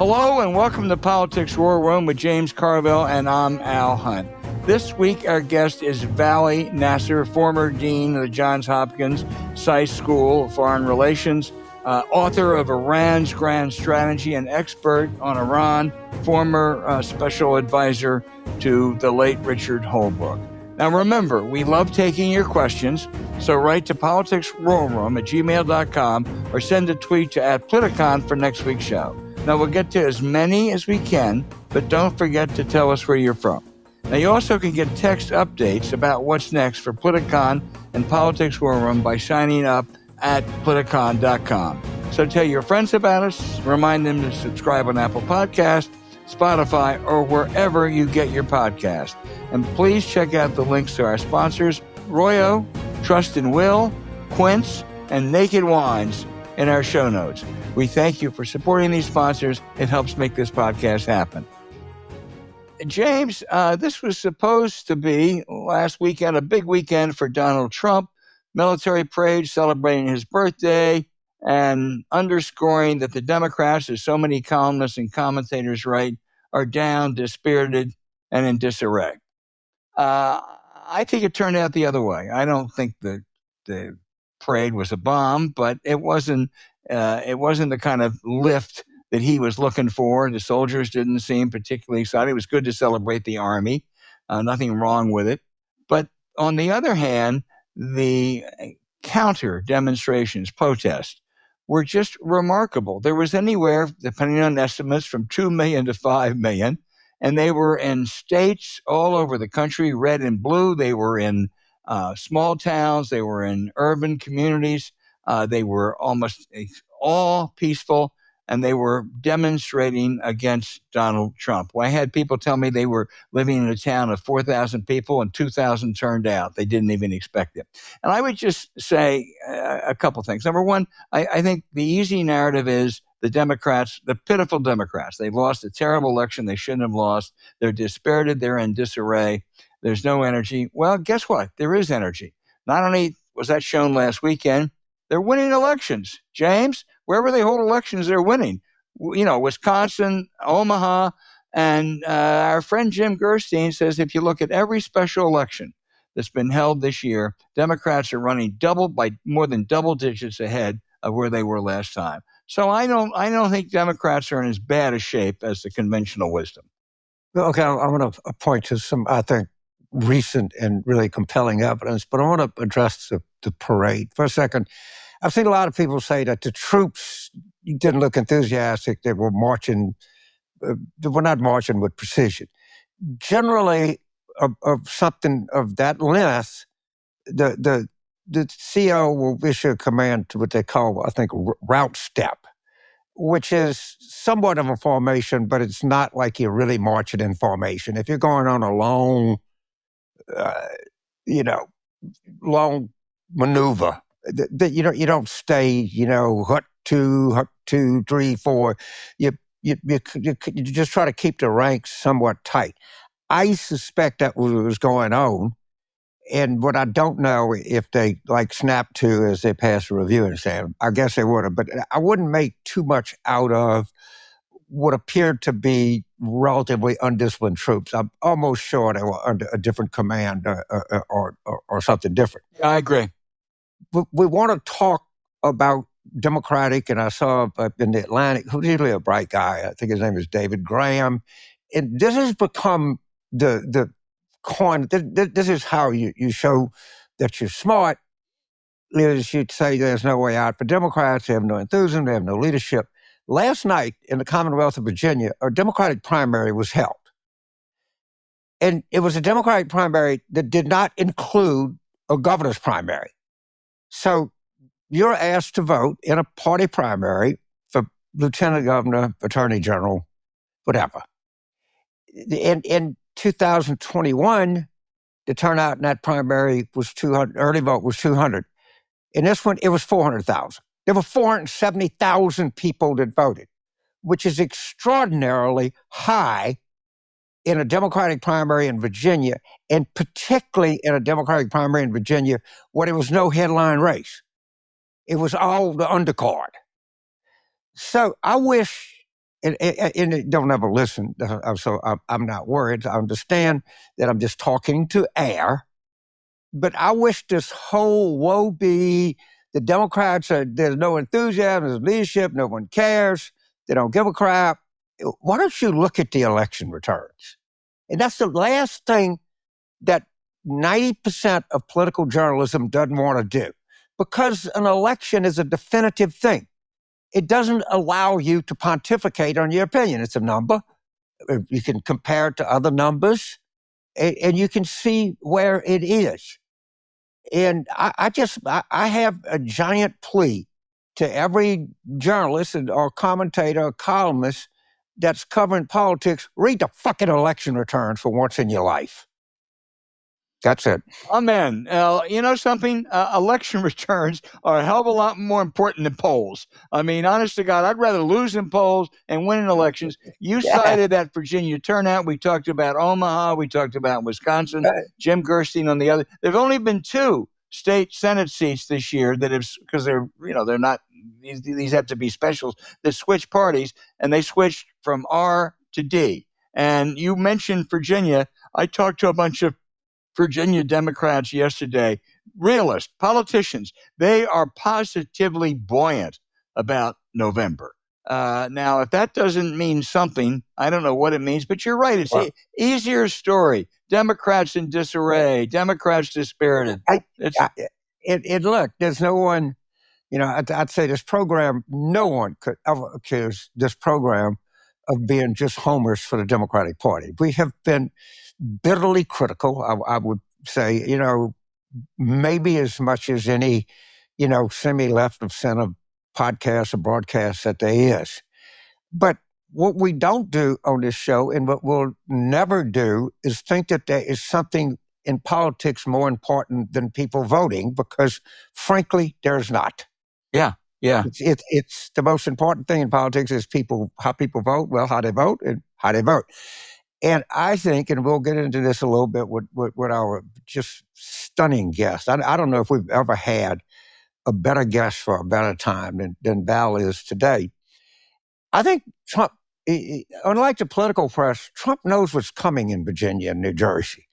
Hello and welcome to Politics War Room with James Carville, and I'm Al Hunt. This week our guest is Vali Nasr, former dean of the Johns Hopkins SAIS School of Foreign Relations, author of Iran's Grand Strategy, and expert on Iran, former special advisor to the late Richard Holbrooke. Now remember, we love taking your questions, so write to politicswarroom@gmail.com or send a tweet to @Politicon for next week's show. Now we'll get to as many as we can, but don't forget to tell us where you're from. Now you also can get text updates about what's next for Politicon and Politics War Room by signing up at politicon.com. So tell your friends about us, remind them to subscribe on Apple Podcasts, Spotify, or wherever you get your podcast. And please check out the links to our sponsors, Royo, Trust and Will, Quince, and Naked Wines in our show notes. We thank you for supporting these sponsors. It helps make this podcast happen. James, this was supposed to be last weekend, a big weekend for Donald Trump, military parade celebrating his birthday and underscoring that the Democrats, as so many columnists and commentators write, are down, dispirited, and in disarray. I think it turned out the other way. I don't think the parade was a bomb, but it wasn't the kind of lift that he was looking for. The soldiers didn't seem particularly excited. It was good to celebrate the Army. Nothing wrong with it. But on the other hand, the counter demonstrations, protests, were just remarkable. There was anywhere, depending on estimates, from 2 million to 5 million. And they were in states all over the country, red and blue. They were in small towns. They were in urban communities. They were almost all peaceful, and they were demonstrating against Donald Trump. Well, I had people tell me they were living in a town of 4,000 people and 2,000 turned out. They didn't even expect it. And I would just say a couple things. Number one, I think the easy narrative is the Democrats, the pitiful Democrats. They've lost a terrible election they shouldn't have lost. They're dispirited. They're in disarray. There's no energy. Well, guess what? There is energy. Not only was that shown last weekend, they're winning elections. James, wherever they hold elections, they're winning. You know, Wisconsin, Omaha, and our friend Jim Gerstein says if you look at every special election that's been held this year, Democrats are running by more than double digits ahead of where they were last time. So I don't think Democrats are in as bad a shape as the conventional wisdom. Okay, I want to point to some, I think, recent and really compelling evidence, but I want to address the parade for a second. I've seen a lot of people say that the troops didn't look enthusiastic. They were marching. They were not marching with precision. Generally, of something of that length, the CO will issue a command to what they call, I think, route step, which is somewhat of a formation, but it's not like you're really marching in formation. If you're going on a long maneuver, you don't stay, hut two, 3, 4. You just try to keep the ranks somewhat tight. I suspect that was going on. And what I don't know if they snap to as they pass a review and say, I guess they would have, but I wouldn't make too much out of what appeared to be relatively undisciplined troops. I'm almost sure they were under a different command or something different. Yeah, I agree. We want to talk about Democratic, and I saw in the Atlantic, who's usually a bright guy, I think his name is David Graham, and this has become the coin. This is how you show that you're smart, is you'd say there's no way out for Democrats. They have no enthusiasm. They have no leadership. Last night in the Commonwealth of Virginia, a Democratic primary was held. And it was a Democratic primary that did not include a governor's primary. So you're asked to vote in a party primary for lieutenant governor, attorney general, whatever. In 2021, the turnout in that primary was 200, early vote was 200. In this one, it was 400,000. There were 470,000 people that voted, which is extraordinarily high in a Democratic primary in Virginia, and particularly in a Democratic primary in Virginia where there was no headline race. It was all the undercard. So I wish and don't ever listen. So I'm not worried. I understand that I'm just talking to air. But I wish this whole woe be the Democrats are, there's no enthusiasm, there's leadership, no one cares, they don't give a crap. Why don't you look at the election returns? And that's the last thing that 90% of political journalism doesn't want to do, because an election is a definitive thing. It doesn't allow you to pontificate on your opinion. It's a number. You can compare it to other numbers, and you can see where it is. And I have a giant plea to every journalist or commentator or columnist that's covering politics: read the fucking election returns for once in your life. That's it. Amen. You know something? Election returns are a hell of a lot more important than polls. I mean, honest to God, I'd rather lose in polls and win in elections. You cited that Virginia turnout. We talked about Omaha. We talked about Wisconsin. Jim Gerstein on the other. There've only been 2 state Senate seats this year that have, because they're not, these have to be specials, that switch parties, and they switched from R to D. And you mentioned Virginia. I talked to a bunch of Virginia Democrats yesterday, realists, politicians. They are positively buoyant about November. Now, if that doesn't mean something, I don't know what it means, but you're right. It's an easier story. Democrats in disarray, Democrats dispirited. Look, there's no one, I'd say this program, no one could ever accuse this program of being just homers for the Democratic Party. We have been bitterly critical, I would say, maybe as much as any, semi-left of center podcast or broadcast that there is. But what we don't do on this show, and what we'll never do, is think that there is something in politics more important than people voting, because frankly, there's not. Yeah. It's the most important thing in politics is how people vote, well, how they vote and how they vote. And I think, and we'll get into this a little bit with our just stunning guest. I don't know if we've ever had a better guest for a better time than Val is today. I think Trump, unlike the political press, Trump knows what's coming in Virginia and New Jersey.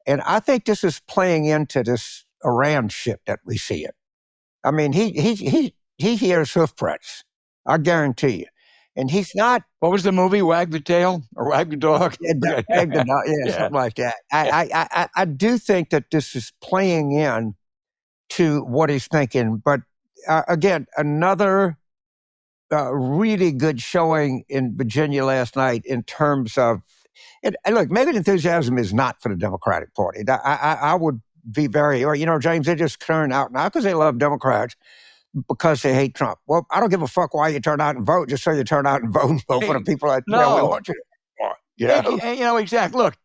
And I think this is playing into this Iran shit that we see it. I mean, he hears hoof prints, I guarantee you. And he's not. What was the movie? Wag the Tail or Wag the Dog? Wag the Dog, something like that. I do think that this is playing in to what he's thinking. But again, another really good showing in Virginia last night in terms of. And look, maybe the enthusiasm is not for the Democratic Party. I would be very, James, they just turn out now because they love Democrats, because they hate Trump. Well, I don't give a fuck why you turn out and vote, just so you turn out and vote for the people that we want you to vote for. Exactly. Look,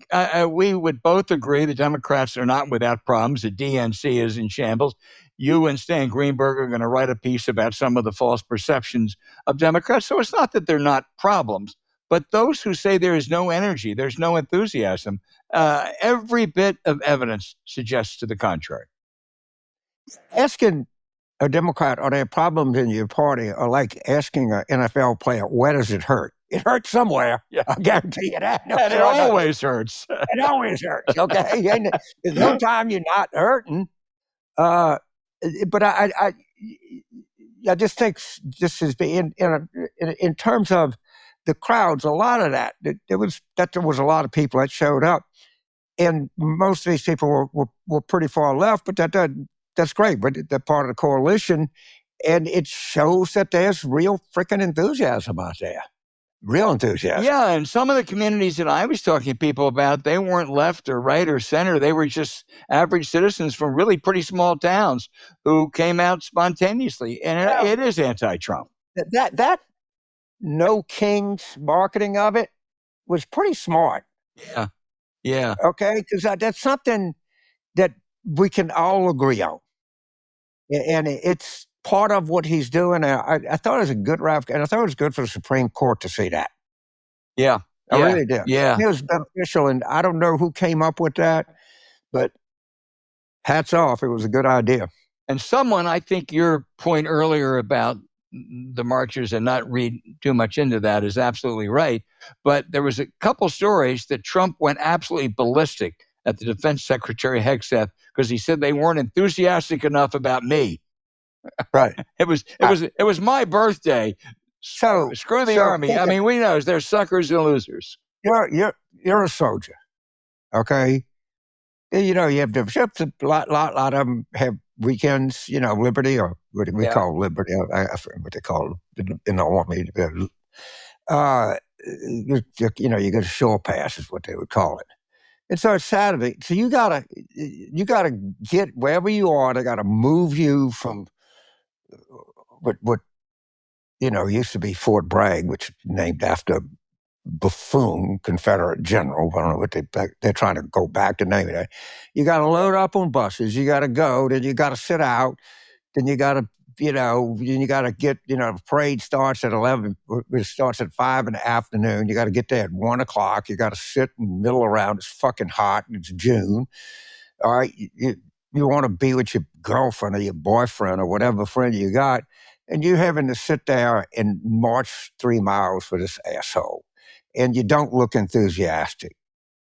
we would both agree the Democrats are not without problems. The DNC is in shambles. You and Stan Greenberg are going to write a piece about some of the false perceptions of Democrats. So it's not that they're not problems, but those who say there is no energy, there's no enthusiasm, every bit of evidence suggests to the contrary. Asking a Democrat, are there problems in your party, or like asking an NFL player, where does it hurt? It hurts somewhere. Yeah. I guarantee you that. No, and it always hurts. It always hurts, okay? There's no time you're not hurting. But I just think this is in terms of the crowds, a lot of that, there was a lot of people that showed up. And most of these people were pretty far left, but that's great. But they're part of the coalition, and it shows that there's real freaking enthusiasm out there. Real enthusiasm. Yeah, and some of the communities that I was talking to people about, they weren't left or right or center. They were just average citizens from really pretty small towns who came out spontaneously. And it is anti-Trump. That No Kings marketing of it was pretty smart. Yeah. Okay, because that's something that we can all agree on. And it's part of what he's doing. I thought it was a good rap, and I thought it was good for the Supreme Court to see that. Yeah. I really did. Yeah. It was beneficial, and I don't know who came up with that, but hats off. It was a good idea. And someone, I think your point earlier about the marchers and not read too much into that is absolutely right. But there was a couple stories that Trump went absolutely ballistic at the Defense Secretary Hegseth because he said they weren't enthusiastic enough about me. Right. It was my birthday. So Screw the Army. I mean, we know they're suckers and losers. You're a soldier, okay? You know, you have different ships. A lot of them have weekends. You know, liberty, or what we call liberty. I forget what they call it in the Army. You know, you get a shore pass is what they would call it. And so it's Saturday. So you gotta get wherever you are. They gotta move you from what you know used to be Fort Bragg, which is named after buffoon Confederate general. I don't know what they're trying to go back to naming it. You got to load up on buses. You got to go. Then you got to sit out. Then you got to, then you got to get, the parade starts at 11. It starts at 5 in the afternoon. You got to get there at 1 o'clock. You got to sit and middle around. It's fucking hot. And it's June. All right. You want to be with your girlfriend or your boyfriend or whatever friend you got. And you're having to sit there and march 3 miles for this asshole. And you don't look enthusiastic.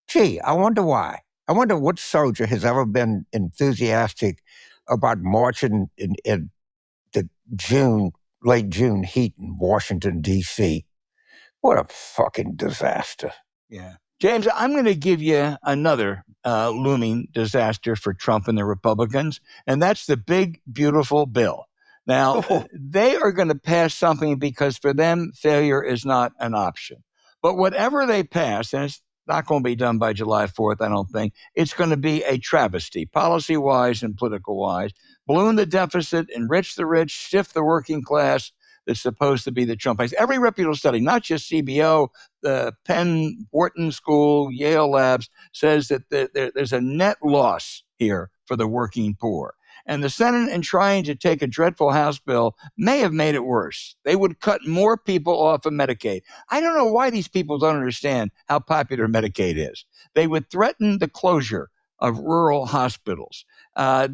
Gee, I wonder why. I wonder what soldier has ever been enthusiastic about marching in the late June heat in Washington, D.C. What a fucking disaster. Yeah. James, I'm going to give you another looming disaster for Trump and the Republicans, and that's the big, beautiful bill. Now, they are going to pass something because for them, failure is not an option. But whatever they pass, and it's not going to be done by July 4th, I don't think, it's going to be a travesty, policy-wise and political-wise. Balloon the deficit, enrich the rich, stiff the working class. That's supposed to be the Trump base. Every reputable study, not just CBO, the Penn Wharton School, Yale Labs, says that there's a net loss here for the working poor. And the Senate, in trying to take a dreadful House bill, may have made it worse. They would cut more people off of Medicaid. I don't know why these people don't understand how popular Medicaid is. They would threaten the closure of rural hospitals. They're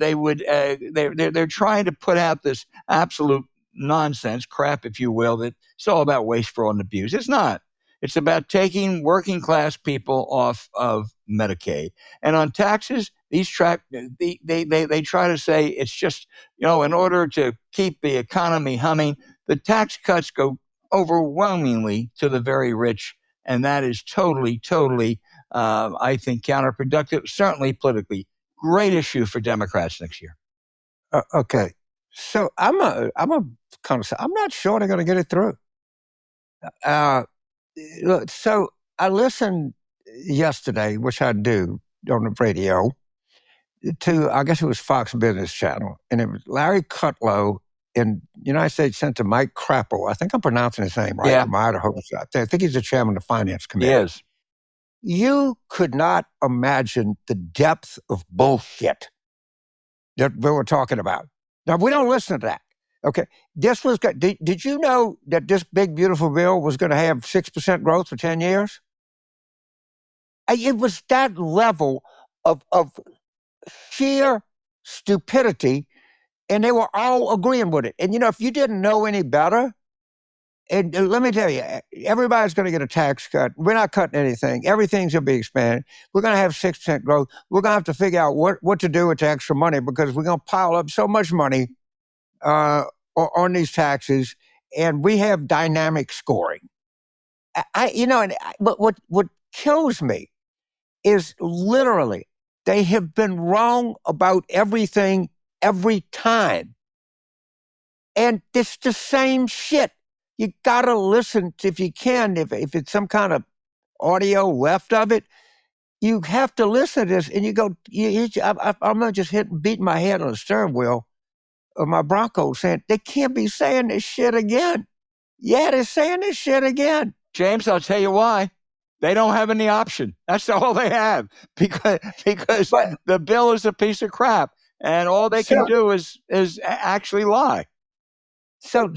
trying to put out this absolute nonsense, crap, if you will, that it's all about waste, fraud, and abuse. It's not. It's about taking working class people off of Medicaid. And on taxes, they try to say it's just, in order to keep the economy humming, the tax cuts go overwhelmingly to the very rich. And that is totally, I think, counterproductive, certainly politically. Great issue for Democrats next year. Okay. So I'm not sure they're going to get it through. So I listened yesterday, which I do on the radio, to, I guess it was Fox Business Channel, and it was Larry Kudlow in United States Senator Mike Crapo. I think I'm pronouncing his name right, from Idaho. I think he's the chairman of the Finance Committee. Yes. You could not imagine the depth of bullshit that we were talking about. Now, we don't listen to that. Okay. This was good. Did you know that this big, beautiful bill was going to have 6% growth for 10 years? It was that level of sheer stupidity, and they were all agreeing with it. And, if you didn't know any better, and let me tell you, everybody's going to get a tax cut. We're not cutting anything. Everything's going to be expanded. We're going to have 6% growth. We're going to have to figure out what to do with the extra money because we're going to pile up so much money on these taxes, and we have dynamic scoring. But what kills me is literally they have been wrong about everything every time, and it's the same shit. You gotta listen if you can. If it's some kind of audio left of it, you have to listen to this, and you go. I'm not just beating my head on the steering wheel of my Bronco saying, they can't be saying this shit again. Yeah, they're saying this shit again. James, I'll tell you why. They don't have any option. That's all they have because the bill is a piece of crap, and all they can do is actually lie. So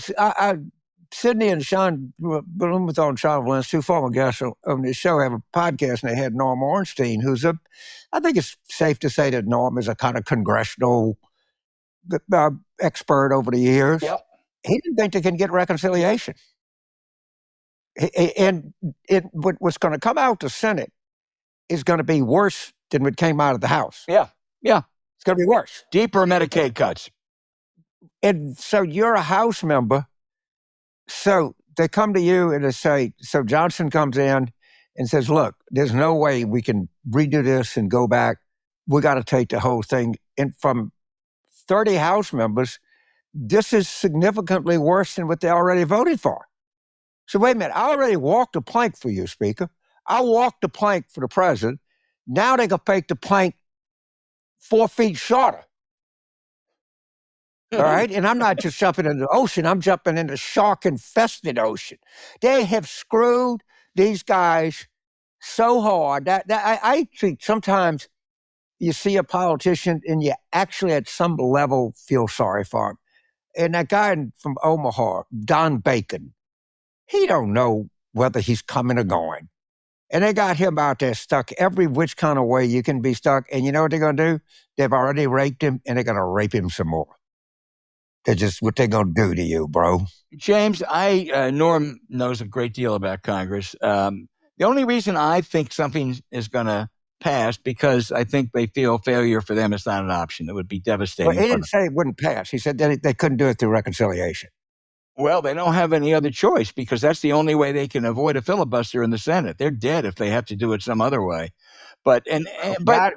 Sidney and Sean Blumenthal and Sean Valence, two former guests on this show, have a podcast, and they had Norm Ornstein, who's I think it's safe to say that Norm is a kind of congressional expert over the years. Yep. He didn't think they can get reconciliation. And what's going to come out the Senate is going to be worse than what came out of the House. Yeah. It's going to be worse. Deeper Medicaid cuts. And so you're a House member. So they come to you and they say, so Johnson comes in and says, look, there's no way we can redo this and go back. We got to take the whole thing. And from 30 House members, this is significantly worse than what they already voted for. So wait a minute, I already walked the plank for you, Speaker. I walked the plank for the president. Now they can fake the plank 4 feet shorter. All right? And I'm not just jumping into the ocean, I'm jumping into shark-infested ocean. They have screwed these guys so hard that I think sometimes you see a politician and you actually at some level feel sorry for him. And that guy from Omaha, Don Bacon, he don't know whether he's coming or going. And they got him out there stuck every which kind of way you can be stuck. And you know what they're going to do? They've already raped him, and they're going to rape him some more. They're just what they're going to do to you, bro. James, Norm knows a great deal about Congress. The only reason I think something is going to pass because I think they feel failure for them is not an option. It would be devastating. Well, he didn't say it wouldn't pass. He said that they couldn't do it through reconciliation. Well, they don't have any other choice because that's the only way they can avoid a filibuster in the Senate. They're dead if they have to do it some other way. But anyway, that's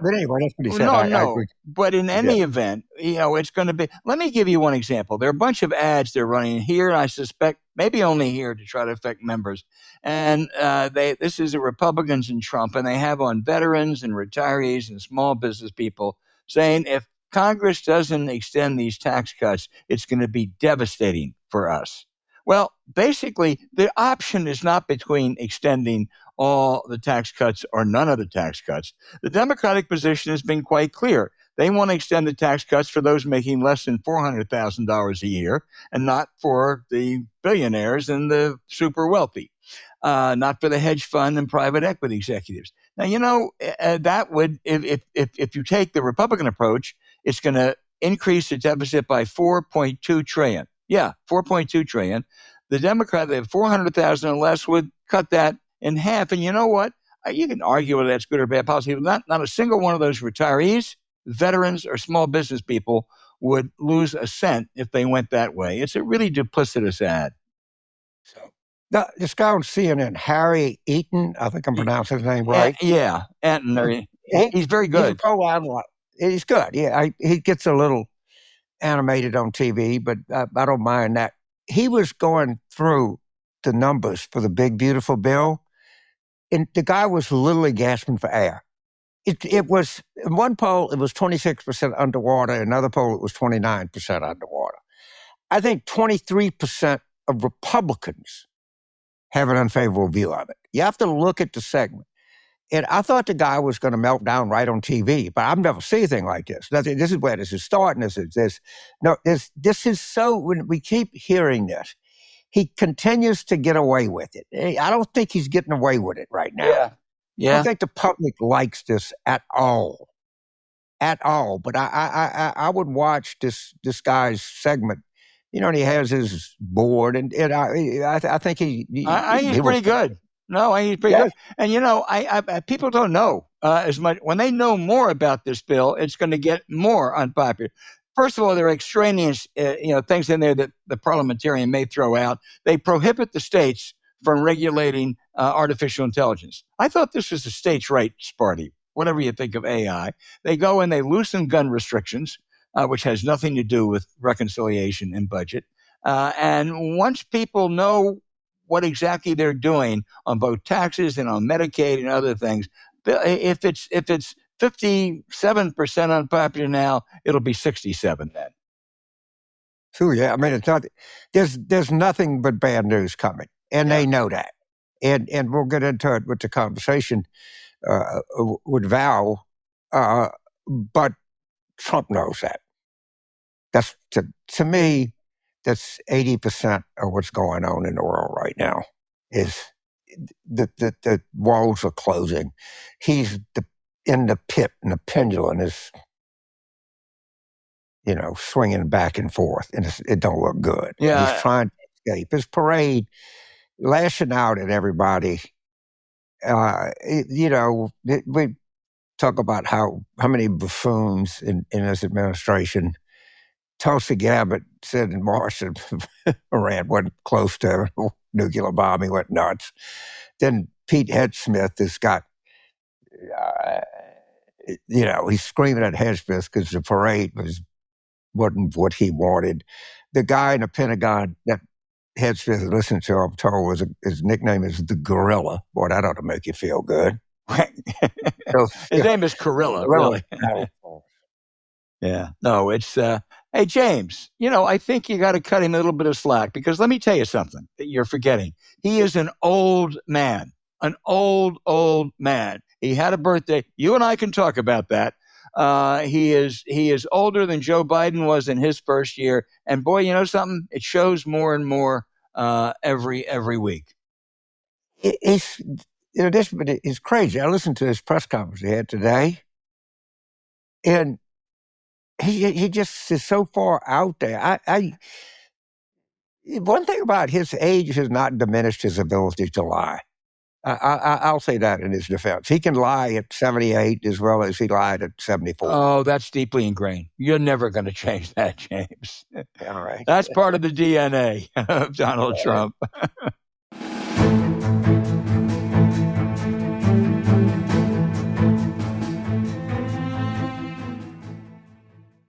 what he said. But in any event, it's going to be. Let me give you one example. There are a bunch of ads they're running here, and I suspect maybe only here to try to affect members. And this is the Republicans and Trump, and they have on veterans and retirees and small business people saying if Congress doesn't extend these tax cuts, it's going to be devastating for us. Well, basically, the option is not between extending all the tax cuts or none of the tax cuts. The Democratic position has been quite clear. They want to extend the tax cuts for those making less than $400,000 a year and not for the billionaires and the super wealthy, not for the hedge fund and private equity executives. Now, that would, if you take the Republican approach, it's going to increase the deficit by $4.2 trillion. Yeah, $4.2 trillion. The Democrat, they have 400,000 or less, would cut that in half. And you know what? You can argue whether that's good or bad policy, but not a single one of those retirees, veterans, or small business people would lose a cent if they went that way. It's a really duplicitous ad. So this guy on CNN, Harry Eaton, I think I'm pronouncing his name right. Yeah, Anton. He's very good. He's a pro-analyst. He's good. Yeah, he gets a little animated on TV, but I don't mind that. He was going through the numbers for the big, beautiful bill, and the guy was literally gasping for air. It was, in one poll, it was 26% underwater. In another poll, it was 29% underwater. I think 23% of Republicans have an unfavorable view of it. You have to look at the segment. And I thought the guy was going to melt down right on TV, but I've never seen anything like this. This is where this is starting. This is so, when we keep hearing this, he continues to get away with it. I don't think he's getting away with it right now. Yeah. I don't think the public likes this at all. But I would watch this guy's segment. And he has his board, and I think he's pretty good. No, he's pretty good. And people don't know as much. When they know more about this bill, it's going to get more unpopular. First of all, there are extraneous, things in there that the parliamentarian may throw out. They prohibit the states from regulating artificial intelligence. I thought this was a states' rights party. Whatever you think of AI, they go and they loosen gun restrictions, which has nothing to do with reconciliation and budget. And once people know what exactly they're doing on both taxes and on Medicaid and other things, if it's 57% unpopular now, it'll be 67 then. Sure, yeah. I mean, it's not. There's nothing but bad news coming, and they know that. And we'll get into it with the conversation with Val, but Trump knows that. That's to me, that's 80% of what's going on in the world right now. Is the walls are closing. He's in the pit, and the pendulum is swinging back and forth, and it don't look good. Yeah. He's trying to escape. His parade, lashing out at everybody. We talk about how many buffoons in his administration. Tulsi Gabbard said in March that Iran wasn't close to a nuclear bomb. He went nuts. Then Pete Hegseth has got, he's screaming at Hegseth because the parade wasn't what he wanted. The guy in the Pentagon that Hegseth listened to, I'm told, his nickname is the Gorilla. Boy, that ought to make you feel good. His name is Gorilla, really. Yeah. No, it's, hey, James, I think you got to cut him a little bit of slack, because let me tell you something that you're forgetting. He is an old man, old man. He had a birthday. You and I can talk about that. He is older than Joe Biden was in his first year. And boy, you know something? It shows more and more every week. It's crazy. I listened to his press conference he had today, and he just is so far out there. One thing about his age has not diminished his ability to lie. I'll say that in his defense. He can lie at 78 as well as he lied at 74. Oh, that's deeply ingrained. You're never going to change that, James. All right. That's part of the DNA of Donald Trump.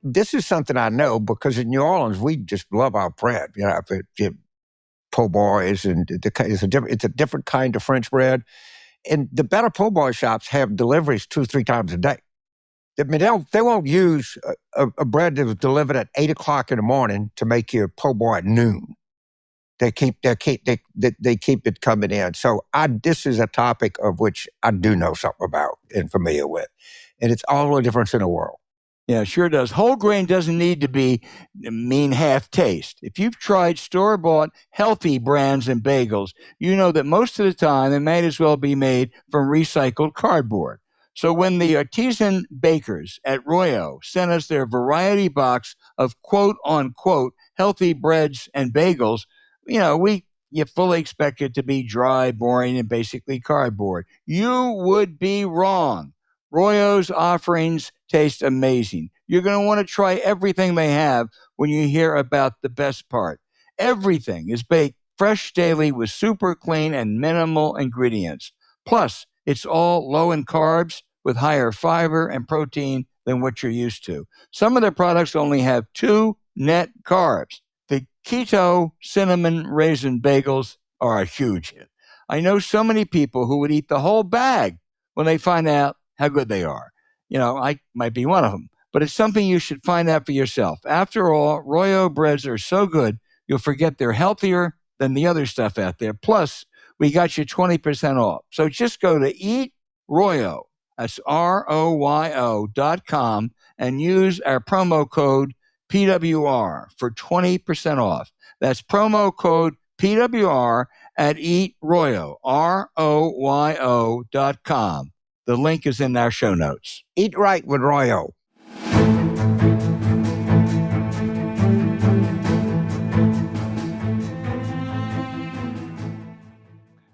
This is something I know because in New Orleans, we just love our bread. Po' boys, and it's a different kind of French bread. And the better po' boy shops have deliveries 2-3 times a day. I mean, they won't use a bread that was delivered at 8 o'clock in the morning to make your po' boy at noon. They keep it coming in. So this is a topic of which I do know something about and familiar with, and it's all the difference in the world. Yeah, sure does. Whole grain doesn't need to mean half taste. If you've tried store-bought healthy brands and bagels, you know that most of the time they might as well be made from recycled cardboard. So when the artisan bakers at Royo sent us their variety box of quote-unquote healthy breads and bagels, you fully expect it to be dry, boring, and basically cardboard. You would be wrong. Royo's offerings taste amazing. You're going to want to try everything they have when you hear about the best part. Everything is baked fresh daily with super clean and minimal ingredients. Plus, it's all low in carbs with higher fiber and protein than what you're used to. Some of their products only have 2 net carbs. The keto cinnamon raisin bagels are a huge hit. I know so many people who would eat the whole bag when they find out how good they are. I might be one of them, but it's something you should find out for yourself. After all, Royo breads are so good, you'll forget they're healthier than the other stuff out there. Plus, we got you 20% off. So just go to Eat Royo, that's ROYO.com, and use our promo code PWR for 20% off. That's promo code PWR at Eat Royo, ROYO.com. The link is in our show notes. Eat right with Royo.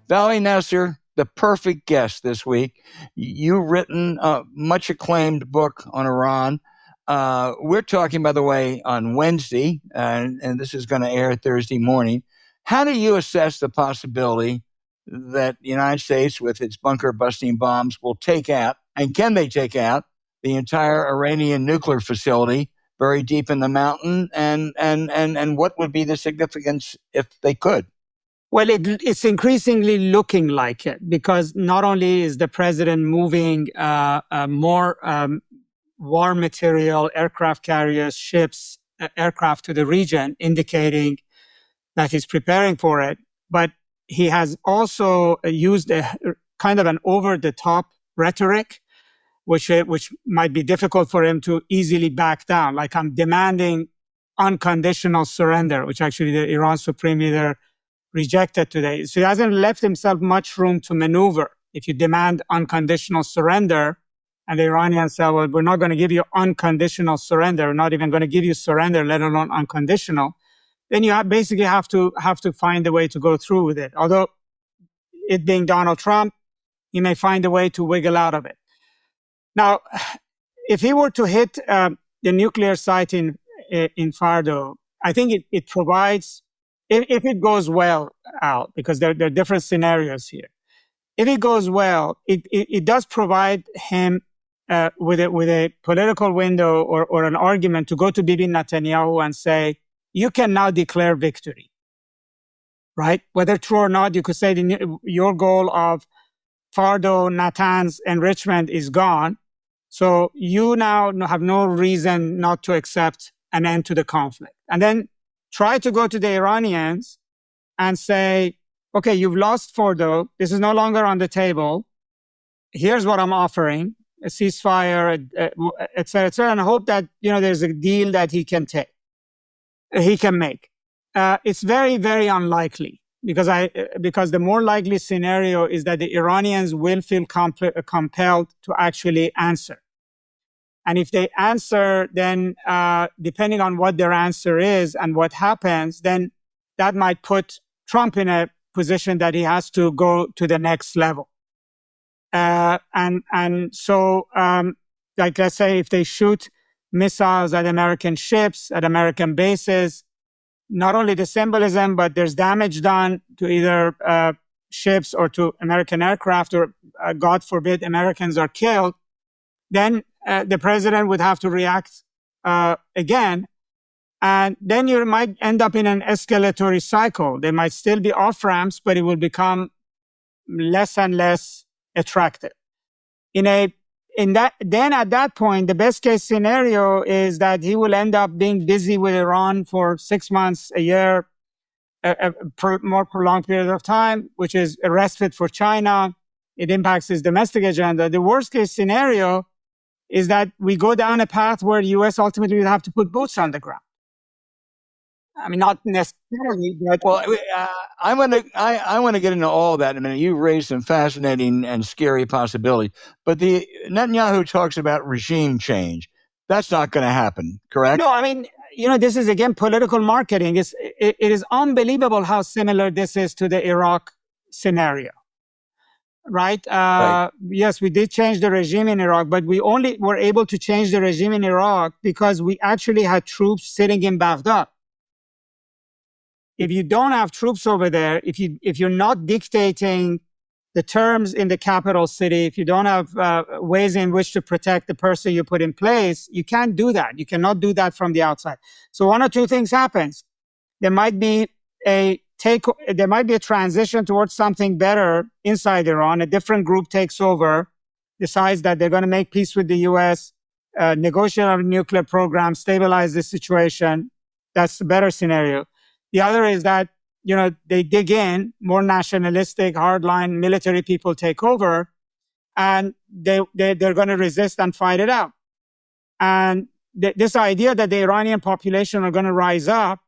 Vali Nasr, the perfect guest this week. You've written a much acclaimed book on Iran. We're talking, by the way, on Wednesday, and this is going to air Thursday morning. How do you assess the possibility that the United States, with its bunker-busting bombs, will take out, and can they take out, the entire Iranian nuclear facility very deep in the mountain? And what would be the significance if they could? Well, it's increasingly looking like it, because not only is the president moving more war material, aircraft carriers, ships, aircraft to the region, indicating that he's preparing for it, but he has also used a kind of an over-the-top rhetoric, which might be difficult for him to easily back down. Like, I'm demanding unconditional surrender, which actually the Iran Supreme Leader rejected today. So he hasn't left himself much room to maneuver. If you demand unconditional surrender, and the Iranians say, well, we're not going to give you unconditional surrender, we're not even going to give you surrender, let alone unconditional, then you basically have to find a way to go through with it. Although it being Donald Trump, he may find a way to wiggle out of it. Now, if he were to hit the nuclear site in Fordo, I think it provides, if it goes well out, because there are different scenarios here. If it goes well, it does provide him with a political window or an argument to go to Bibi Netanyahu and say, you can now declare victory, right? Whether true or not, you could say your goal of Fordo, Natanz enrichment is gone. So you now have no reason not to accept an end to the conflict. And then try to go to the Iranians and say, okay, you've lost Fordo. This is no longer on the table. Here's what I'm offering, a ceasefire, et cetera, and I hope that, there's a deal that he can make. It's very, very unlikely because the more likely scenario is that the Iranians will feel compelled to actually answer. And if they answer, then depending on what their answer is and what happens, then that might put Trump in a position that he has to go to the next level. And so, like let's say if they shoot missiles at American ships, at American bases, not only the symbolism, but there's damage done to either ships or to American aircraft, or God forbid, Americans are killed, then the president would have to react again. And then you might end up in an escalatory cycle. There might still be off-ramps, but it will become less and less attractive. Then at that point, the best case scenario is that he will end up being busy with Iran for 6 months, a year, a more prolonged period of time, which is a respite for China. It impacts his domestic agenda. The worst case scenario is that we go down a path where the U.S. ultimately will have to put boots on the ground. I mean, not necessarily, but I want to get into all that in a minute. You raised some fascinating and scary possibilities, but the Netanyahu talks about regime change. That's not going to happen, correct? No, I mean, this is again political marketing. It is unbelievable how similar this is to the Iraq scenario, right? Right. Yes, we did change the regime in Iraq, but we only were able to change the regime in Iraq because we actually had troops sitting in Baghdad. If you don't have troops over there, if you're not dictating the terms in the capital city, if you don't have ways in which to protect the person you put in place, you can't do that. You cannot do that from the outside. So one or two things happens. There might be a transition towards something better inside Iran. A different group takes over, decides that they're going to make peace with the U.S., negotiate a nuclear program, stabilize the situation. That's the better scenario. The other is that, they dig in, more nationalistic, hardline military people take over, and they're going to resist and fight it out. And this idea that the Iranian population are going to rise up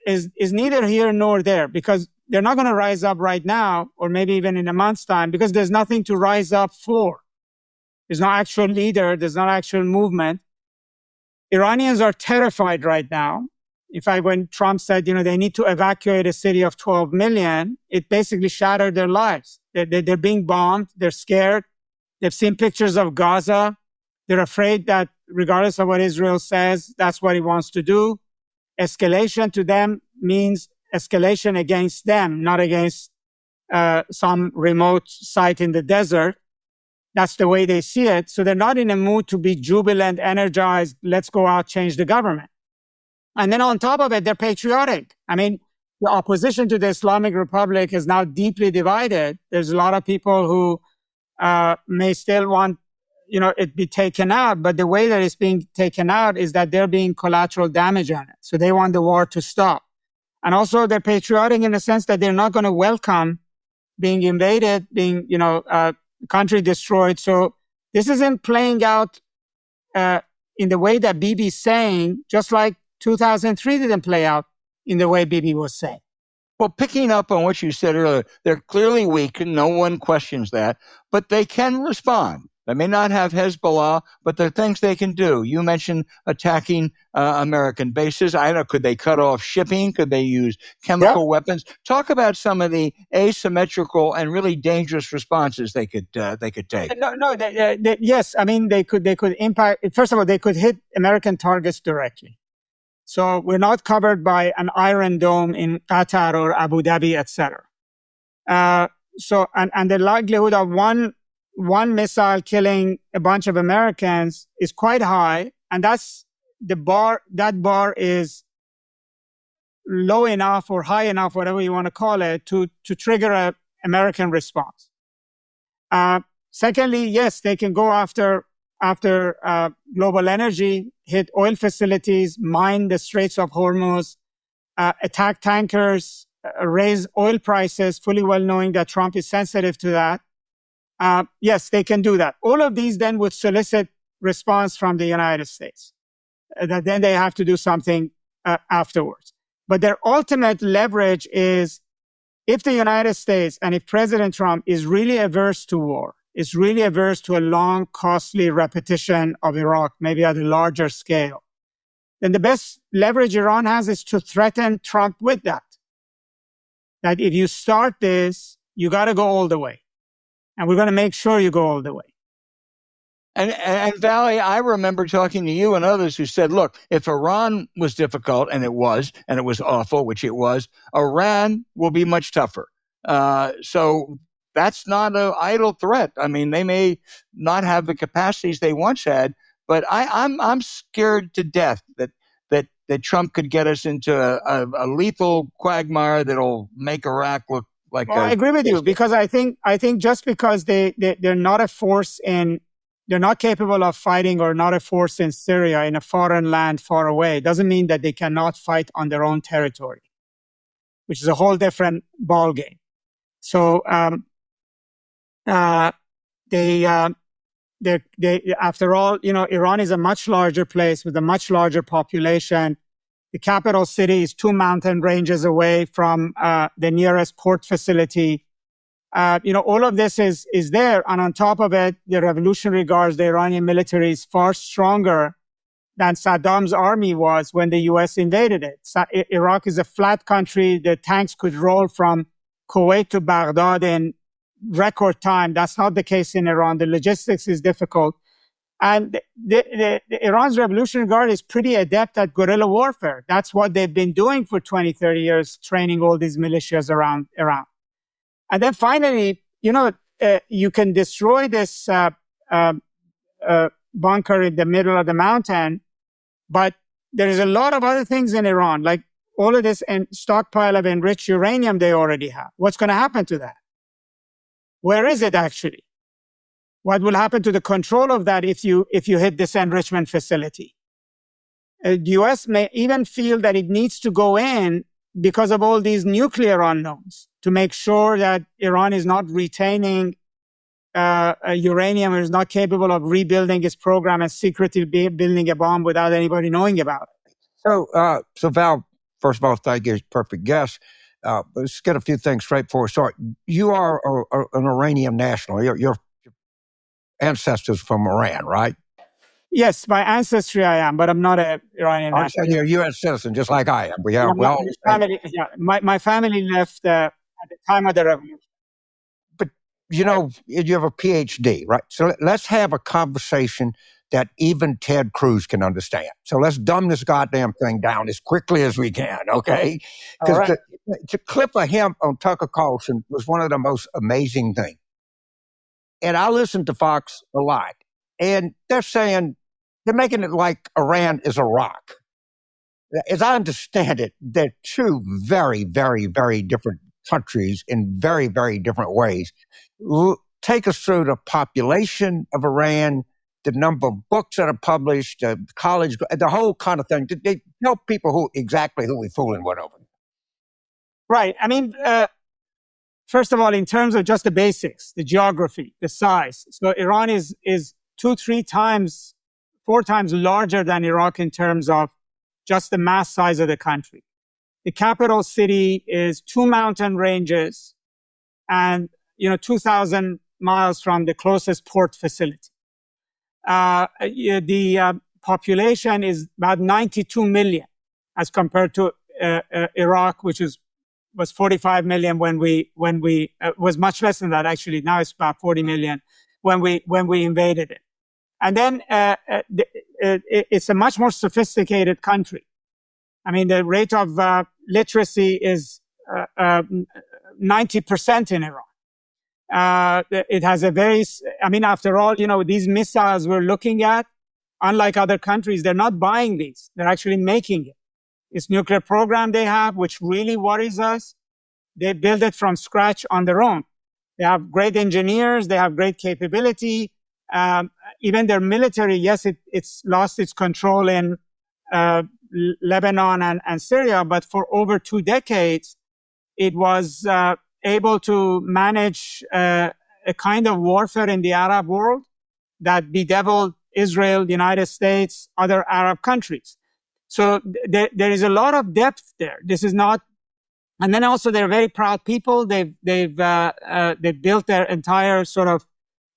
is neither here nor there, because they're not going to rise up right now, or maybe even in a month's time, because there's nothing to rise up for. There's no actual leader. There's no actual movement. Iranians are terrified right now. In fact, when Trump said, they need to evacuate a city of 12 million, it basically shattered their lives. They're being bombed. They're scared. They've seen pictures of Gaza. They're afraid that regardless of what Israel says, that's what he wants to do. Escalation to them means escalation against them, not against some remote site in the desert. That's the way they see it. So they're not in a mood to be jubilant, energized, let's go out, change the government. And then on top of it, they're patriotic. I mean, the opposition to the Islamic Republic is now deeply divided. There's a lot of people who may still want, it be taken out. But the way that it's being taken out is that they're being collateral damage on it. So they want the war to stop. And also they're patriotic in the sense that they're not going to welcome being invaded, being, country destroyed. So this isn't playing out in the way that Bibi's saying, just like 2003 didn't play out in the way Bibi was saying. Well, picking up on what you said earlier, they're clearly weak, and no one questions that, but they can respond. They may not have Hezbollah, but there are things they can do. You mentioned attacking American bases. I don't know, could they cut off shipping? Could they use chemical weapons? Talk about some of the asymmetrical and really dangerous responses they could take. Yes. I mean, they could impact. First of all, they could hit American targets directly. So we're not covered by an Iron Dome in Qatar or Abu Dhabi, etc. So the likelihood of one missile killing a bunch of Americans is quite high, and that's the bar. That bar is low enough or high enough, whatever you want to call it, to trigger an American response. Secondly, yes, they can go after global energy, hit oil facilities, mine the Straits of Hormuz, attack tankers, raise oil prices, fully well knowing that Trump is sensitive to that. Yes, they can do that. All of these then would solicit response from the United States. That then they have to do something afterwards. But their ultimate leverage is if the United States and if President Trump is really averse to war, is really averse to a long, costly repetition of Iraq, maybe at a larger scale, then the best leverage Iran has is to threaten Trump with that. That if you start this, you got to go all the way. And we're going to make sure you go all the way. And Vali, I remember talking to you and others who said, look, if Iran was difficult, and it was awful, which it was, Iran will be much tougher. So that's not an idle threat. I mean, they may not have the capacities they once had, but I'm scared to death that Trump could get us into a lethal quagmire that'll make Iraq look like. Well, I agree with you, because I think just because they're not a force they're not capable of fighting or not a force in Syria, in a foreign land far away, doesn't mean that they cannot fight on their own territory, which is a whole different ballgame. So they after all, Iran is a much larger place with a much larger population. The capital city is 2 mountain ranges away from the nearest port facility. All of this is there. And on top of it, the Revolutionary Guards, the Iranian military, is far stronger than Saddam's army was when the U.S. invaded it. Iraq is a flat country. The tanks could roll from Kuwait to Baghdad in record time. That's not the case in Iran. The logistics is difficult. And the Iran's Revolutionary Guard is pretty adept at guerrilla warfare. That's what they've been doing for 20, 30 years, training all these militias around Iran. And then finally, you can destroy this bunker in the middle of the mountain, but there is a lot of other things in Iran, like all of this stockpile of enriched uranium they already have. What's going to happen to that? Where is it actually? What will happen to the control of that if you hit this enrichment facility? The U.S. may even feel that it needs to go in because of all these nuclear unknowns to make sure that Iran is not retaining uranium or is not capable of rebuilding its program and secretly building a bomb without anybody knowing about it. So Val, first of all, thank you. Perfect guess. Let's get a few things straight before we start. You are an Iranian national. Your ancestors from Iran, right? Yes, by ancestry I am, but I'm not an Iranian national. You're a U.S. citizen, just like I am. My family left at the time of the revolution. But, you have a PhD, right? So let's have a conversation that even Ted Cruz can understand. So let's dumb this goddamn thing down as quickly as we can, okay? Because the clip of him on Tucker Carlson was one of the most amazing things. And I listen to Fox a lot. And they're making it like Iran is Iraq. As I understand it, they're two very, very, very different countries in very, very different ways. Take us through the population of Iran, the number of books that are published, college, the whole kind of thing. They tell people exactly who we're fooling with over. Right. I mean, first of all, in terms of just the basics, the geography, the size. So Iran is 2-3 times, 4 times larger than Iraq in terms of just the mass size of the country. The capital city is 2 mountain ranges and, 2,000 miles from the closest port facility. The population is about 92 million as compared to Iraq, which was 45 million when we was much less than that actually. Now it's about 40 million when we invaded it. And then it's a much more sophisticated country. I mean, the rate of literacy is 90% in Iran. It has after all, these missiles we're looking at, unlike other countries, they're not buying these. They're actually making it. This nuclear program they have, which really worries us, they build it from scratch on their own. They have great engineers. They have great capability. Even their military, yes, it's lost its control in Lebanon and Syria, but for over 2 decades, it was able to manage a kind of warfare in the Arab world that bedeviled Israel, the United States, other Arab countries. So there is a lot of depth there. This is not, and then also they're very proud people. They've built their entire sort of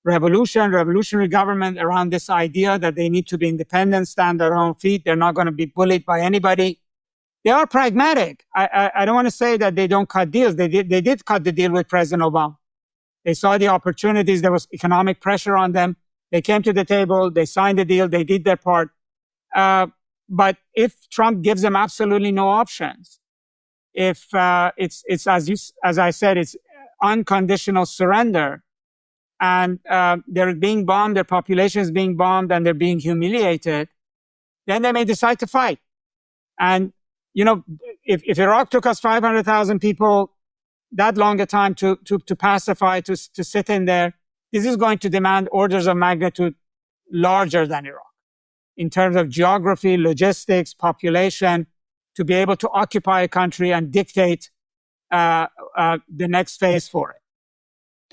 revolutionary government around this idea that they need to be independent, stand on their own feet. They're not going to be bullied by anybody. They are pragmatic. I don't want to say that they don't cut deals. They did cut the deal with President Obama. They saw the opportunities. There was economic pressure on them. They came to the table. They signed the deal. They did their part. But if Trump gives them absolutely no options, if it's as I said, it's unconditional surrender, and they're being bombed, their population is being bombed, and they're being humiliated, then they may decide to fight. And if Iraq took us 500,000 people that long a time to pacify, to sit in there, this is going to demand orders of magnitude larger than Iraq in terms of geography, logistics, population, to be able to occupy a country and dictate the next phase for it.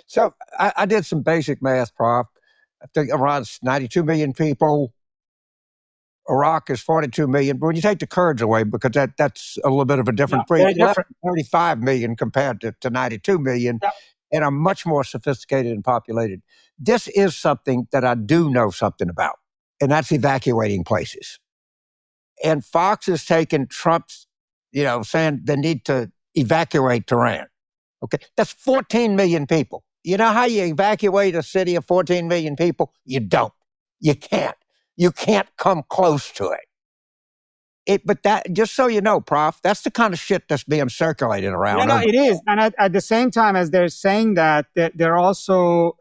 So I did some basic math, Prof. I think Iran's 92 million people. Iraq is 42 million. But when you take the Kurds away, because that's a little bit of a different breed, 35 million compared to 92 million, and are much more sophisticated and populated. This is something that I do know something about, and that's evacuating places. And Fox is taking Trump's, saying they need to evacuate Tehran. Okay, that's 14 million people. You know how you evacuate a city of 14 million people? You don't. You can't. You can't come close to it. But that, just so you know, Prof, that's the kind of shit that's being circulated around. No, it is. And at the same time as they're saying that, they're also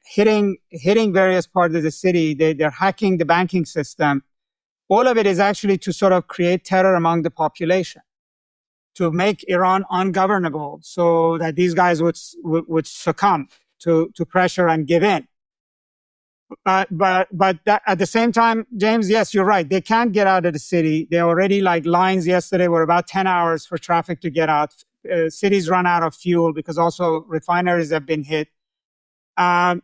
hitting various parts of the city. They're hacking the banking system. All of it is actually to sort of create terror among the population, to make Iran ungovernable, so that these guys would succumb to pressure and give in. But that, at the same time, James, yes, you're right. They can't get out of the city. They already, lines yesterday were about 10 hours for traffic to get out. Cities run out of fuel because also refineries have been hit. And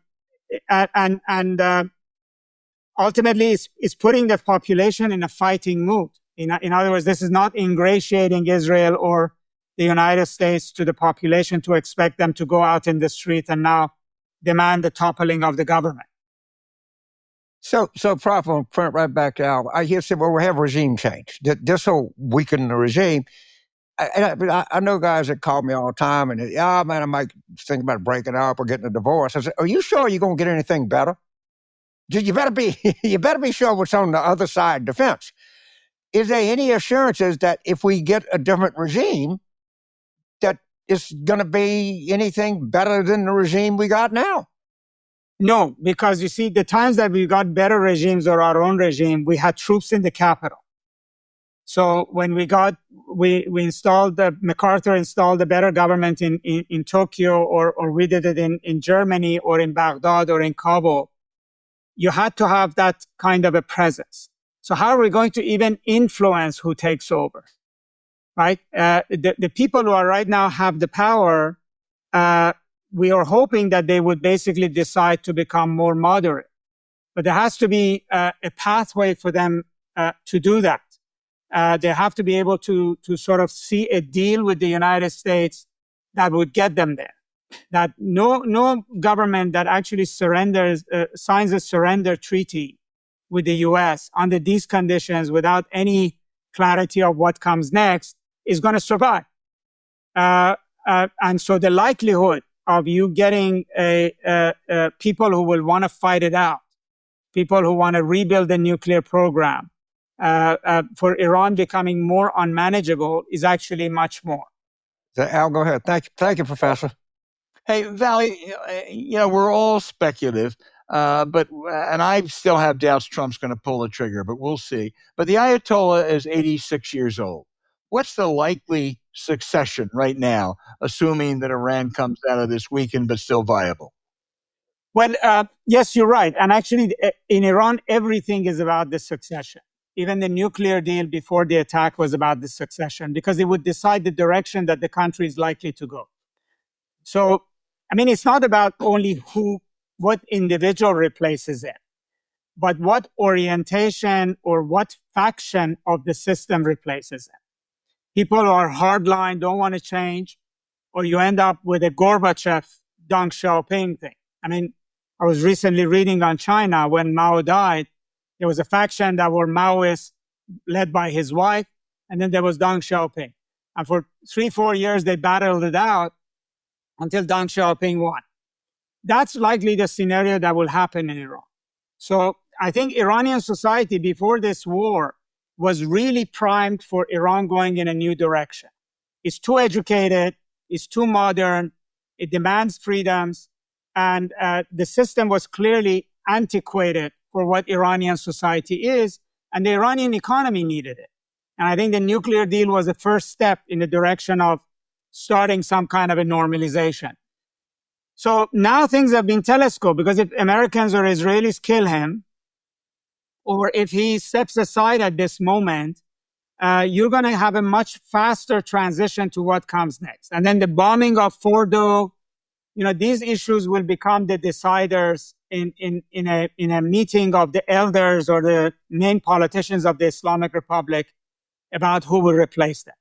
ultimately, it's putting the population in a fighting mood. In other words, this is not ingratiating Israel or the United States to the population to expect them to go out in the street and now demand the toppling of the government. So, Prof, I'll print right back out. I hear say, well, we have regime change. This will weaken the regime. I know guys that call me all the time and, man, I might think about breaking up or getting a divorce. I said, are you sure you're going to get anything better? You better be sure what's on the other side of the fence. Is there any assurances that if we get a different regime, that it's going to be anything better than the regime we got now? No, because you see, the times that we got better regimes or our own regime, we had troops in the capital. So when MacArthur installed a better government in Tokyo, or we did it in Germany or in Baghdad or in Kabul, you had to have that kind of a presence. So how are we going to even influence who takes over, right? The people who are right now have the power. We are hoping that they would basically decide to become more moderate. But there has to be a pathway for them to do that. They have to be able to sort of see a deal with the United States that would get them there. that no government that actually signs a surrender treaty with the U.S. under these conditions without any clarity of what comes next is going to survive. And so the likelihood of you getting people who will want to fight it out, people who want to rebuild the nuclear program, for Iran becoming more unmanageable is actually much more. Al, go ahead. Thank you, Professor. Hey, Vali, we're all speculative, and I still have doubts Trump's going to pull the trigger, but we'll see. But the Ayatollah is 86 years old. What's the likely succession right now, assuming that Iran comes out of this weakened but still viable? Well, yes, you're right. And actually, in Iran, everything is about the succession. Even the nuclear deal before the attack was about the succession because it would decide the direction that the country is likely to go. So, I mean, it's not about only what individual replaces it, but what orientation or what faction of the system replaces it. People who are hardline, don't want to change, or you end up with a Gorbachev, Deng Xiaoping thing. I mean, I was recently reading on China when Mao died, there was a faction that were Maoists led by his wife, and then there was Deng Xiaoping. And for 3-4 years, they battled it out until Deng Xiaoping won. That's likely the scenario that will happen in Iran. So I think Iranian society before this war was really primed for Iran going in a new direction. It's too educated, it's too modern, it demands freedoms, and the system was clearly antiquated for what Iranian society is, and the Iranian economy needed it. And I think the nuclear deal was the first step in the direction of starting some kind of a normalization. So now things have been telescoped because if Americans or Israelis kill him, or if he steps aside at this moment, you're going to have a much faster transition to what comes next. And then the bombing of Fordo, these issues will become the deciders in a meeting of the elders or the main politicians of the Islamic Republic about who will replace them.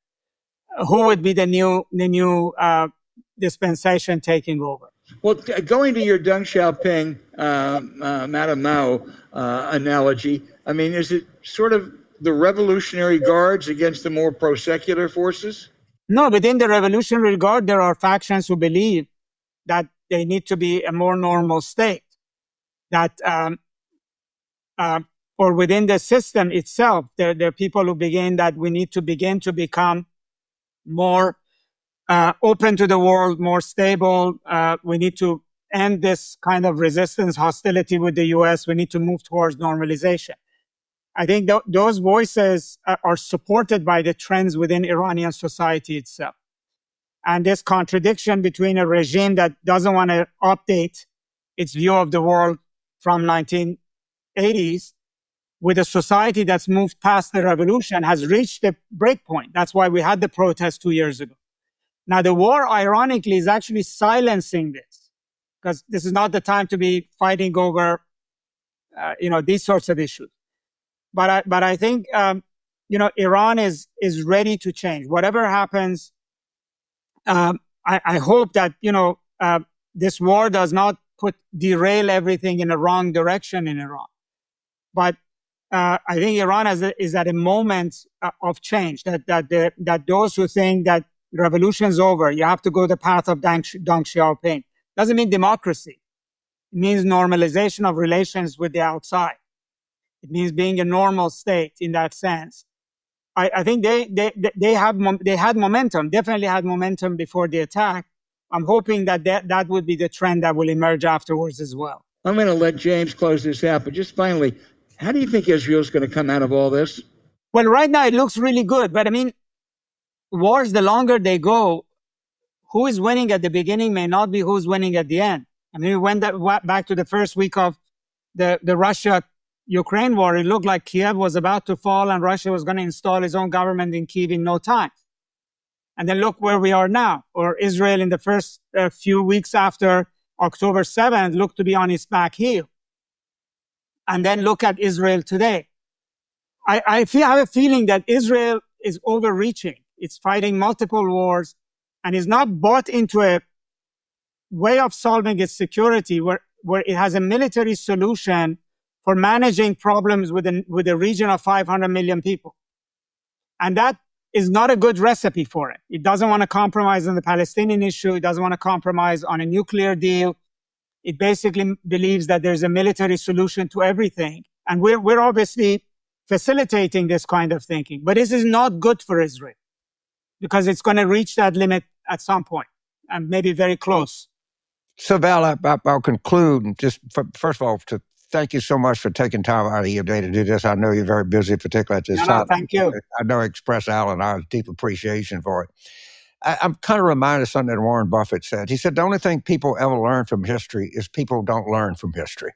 Who would be the new dispensation taking over? Well, going to your Deng Xiaoping, Madame Mao analogy, I mean, is it sort of the Revolutionary Guards against the more pro-secular forces? No, within the Revolutionary Guard, there are factions who believe that they need to be a more normal state. That, or within the system itself, there are people who begin that we need to begin to become more open to the world, more stable. We need to end this kind of resistance, hostility with the U.S. We need to move towards normalization. I think those voices are supported by the trends within Iranian society itself. And this contradiction between a regime that doesn't want to update its view of the world from 1980s with a society that's moved past the revolution has reached a breakpoint. That's why we had the protest 2 years ago. Now, the war, ironically, is actually silencing this because this is not the time to be fighting over, these sorts of issues. But I think, Iran is ready to change. Whatever happens, I hope that, this war does not derail everything in the wrong direction in Iran. But I think Iran is at a moment of change, that those who think that revolution's over, you have to go the path of Deng Xiaoping. Doesn't mean democracy. It means normalization of relations with the outside. It means being a normal state in that sense. I think they had momentum, definitely had momentum before the attack. I'm hoping that would be the trend that will emerge afterwards as well. I'm going to let James close this out, but just finally, how do you think Israel's going to come out of all this? Well, right now it looks really good, but I mean, wars, the longer they go, who is winning at the beginning may not be who's winning at the end. I mean, we went back to the first week of the Russia-Ukraine war. It looked like Kiev was about to fall and Russia was going to install its own government in Kiev in no time. And then look where we are now. Or Israel in the first few weeks after October 7th looked to be on its back heel. And then look at Israel today. I have a feeling that Israel is overreaching. It's fighting multiple wars and is not bought into a way of solving its security where it has a military solution for managing problems with a region of 500 million people. And that is not a good recipe for it. It doesn't want to compromise on the Palestinian issue. It doesn't want to compromise on a nuclear deal. It basically believes that there's a military solution to everything. And we're obviously facilitating this kind of thinking. But this is not good for Israel because it's going to reach that limit at some point and maybe very close. So, Val, I'll conclude just first of all to thank you so much for taking time out of your day to do this. I know you're very busy, particularly at this time. No, thank you. I know I express Al and our deep appreciation for it. I'm kind of reminded of something that Warren Buffett said. He said, the only thing people ever learn from history is people don't learn from history.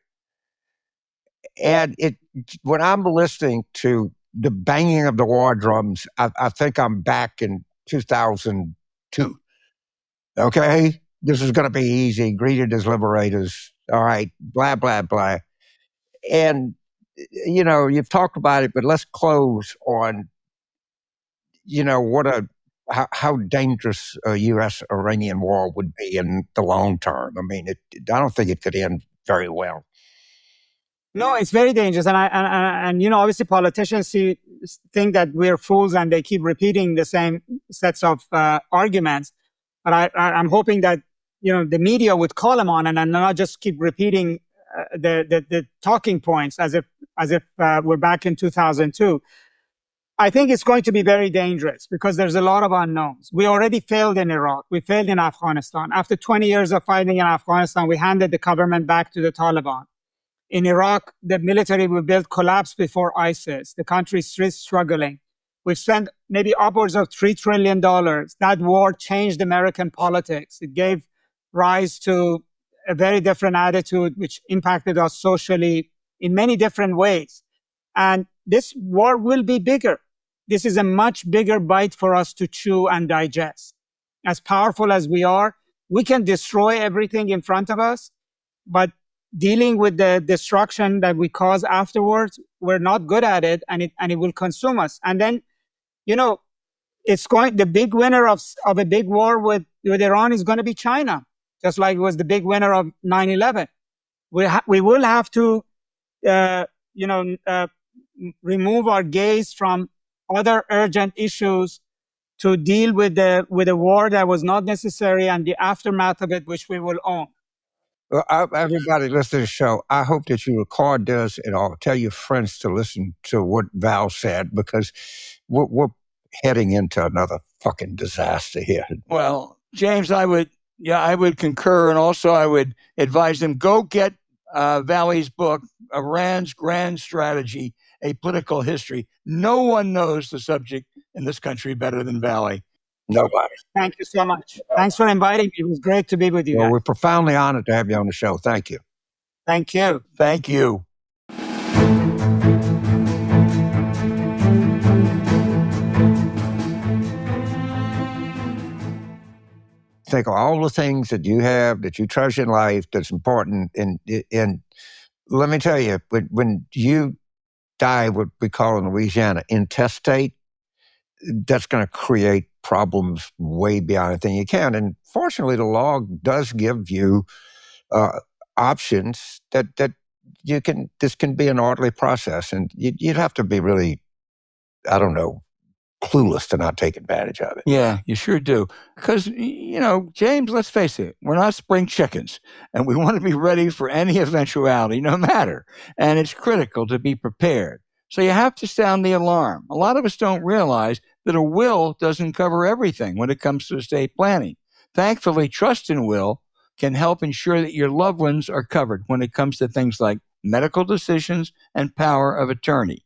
And when I'm listening to the banging of the war drums, I think I'm back in 2002. Okay? This is going to be easy. Greeted as liberators. All right. Blah, blah, blah. And, you've talked about it, but let's close on, how dangerous a U.S.-Iranian war would be in the long term. I mean, I don't think it could end very well. No, it's very dangerous. And obviously politicians think that we're fools and they keep repeating the same sets of arguments. But I'm hoping that, the media would call them on and not just keep repeating the talking points as if we're back in 2002. I think it's going to be very dangerous because there's a lot of unknowns. We already failed in Iraq. We failed in Afghanistan. After 20 years of fighting in Afghanistan, we handed the government back to the Taliban. In Iraq, the military we built collapsed before ISIS. The country is still struggling. We've spent maybe upwards of $3 trillion. That war changed American politics. It gave rise to a very different attitude, which impacted us socially in many different ways. And this war will be bigger. This is a much bigger bite for us to chew and digest. As powerful as we are, we can destroy everything in front of us, but dealing with the destruction that we cause afterwards, we're not good at it, and it will consume us. And then, the big winner of a big war with Iran is going to be China, just like it was the big winner of 9/11. We will have to, remove our gaze from other urgent issues to deal with a war that was not necessary and the aftermath of it, which we will own. Well, everybody listening to the show, I hope that you record this and I'll tell your friends to listen to what Val said because we're heading into another fucking disaster here. Well, James, I would concur, and also I would advise them go get Vali's book, Iran's Grand Strategy, A Political History. No one knows the subject in this country better than Vali. Nobody. Thank you so much. Thanks for inviting me. It was great to be with you. Well, guys. we're profoundly honored to have you on the show. Thank you. Thank you. Thank you. Think of all the things that you have, that you treasure in life, that's important. And let me tell you, when you die what we call in Louisiana intestate, that's going to create problems way beyond anything you can. And fortunately, the law does give you options that you can. This can be an orderly process, and you'd have to be really, I don't know, clueless to not take advantage of it. Yeah, you sure do. Because, James, let's face it, we're not spring chickens, and we want to be ready for any eventuality, no matter. And it's critical to be prepared. So you have to sound the alarm. A lot of us don't realize that a will doesn't cover everything when it comes to estate planning. Thankfully, trust and will can help ensure that your loved ones are covered when it comes to things like medical decisions and power of attorney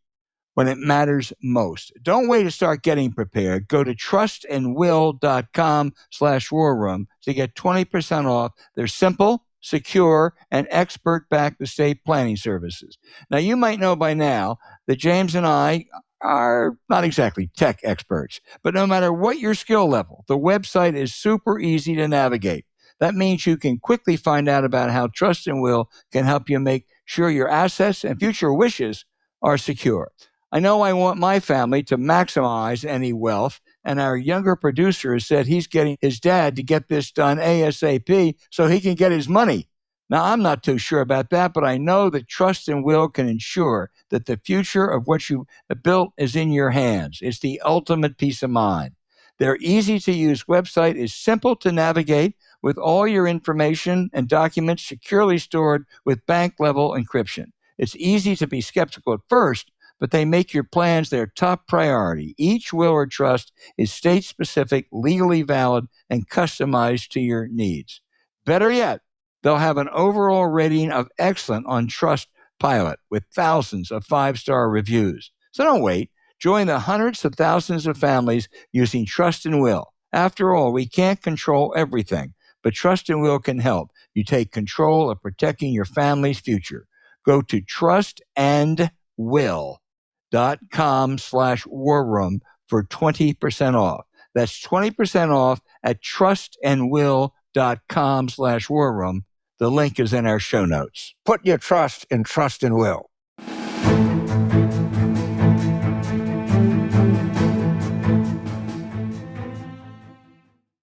when it matters most. Don't wait to start getting prepared. Go to trustandwill.com/war room to get 20% off their simple, secure, and expert-backed estate planning services. Now, you might know by now that James and I are not exactly tech experts, but no matter what your skill level, the website is super easy to navigate. That means you can quickly find out about how Trust and Will can help you make sure your assets and future wishes are secure. I know I want my family to maximize any wealth, and our younger producer has said he's getting his dad to get this done ASAP so he can get his money. Now, I'm not too sure about that, but I know that trust and will can ensure that the future of what you built is in your hands. It's the ultimate peace of mind. Their easy-to-use website is simple to navigate with all your information and documents securely stored with bank-level encryption. It's easy to be skeptical at first, but they make your plans their top priority. Each will or trust is state-specific, legally valid, and customized to your needs. Better yet, they'll have an overall rating of excellent on Trustpilot with thousands of five-star reviews. So don't wait. Join the hundreds of thousands of families using Trust and Will. After all, we can't control everything, but Trust and Will can help you take control of protecting your family's future. Go to trustandwill.com/war room for 20% off. That's 20% off at trustandwill.com/war room. The link is in our show notes. Put your trust in Trust and Will.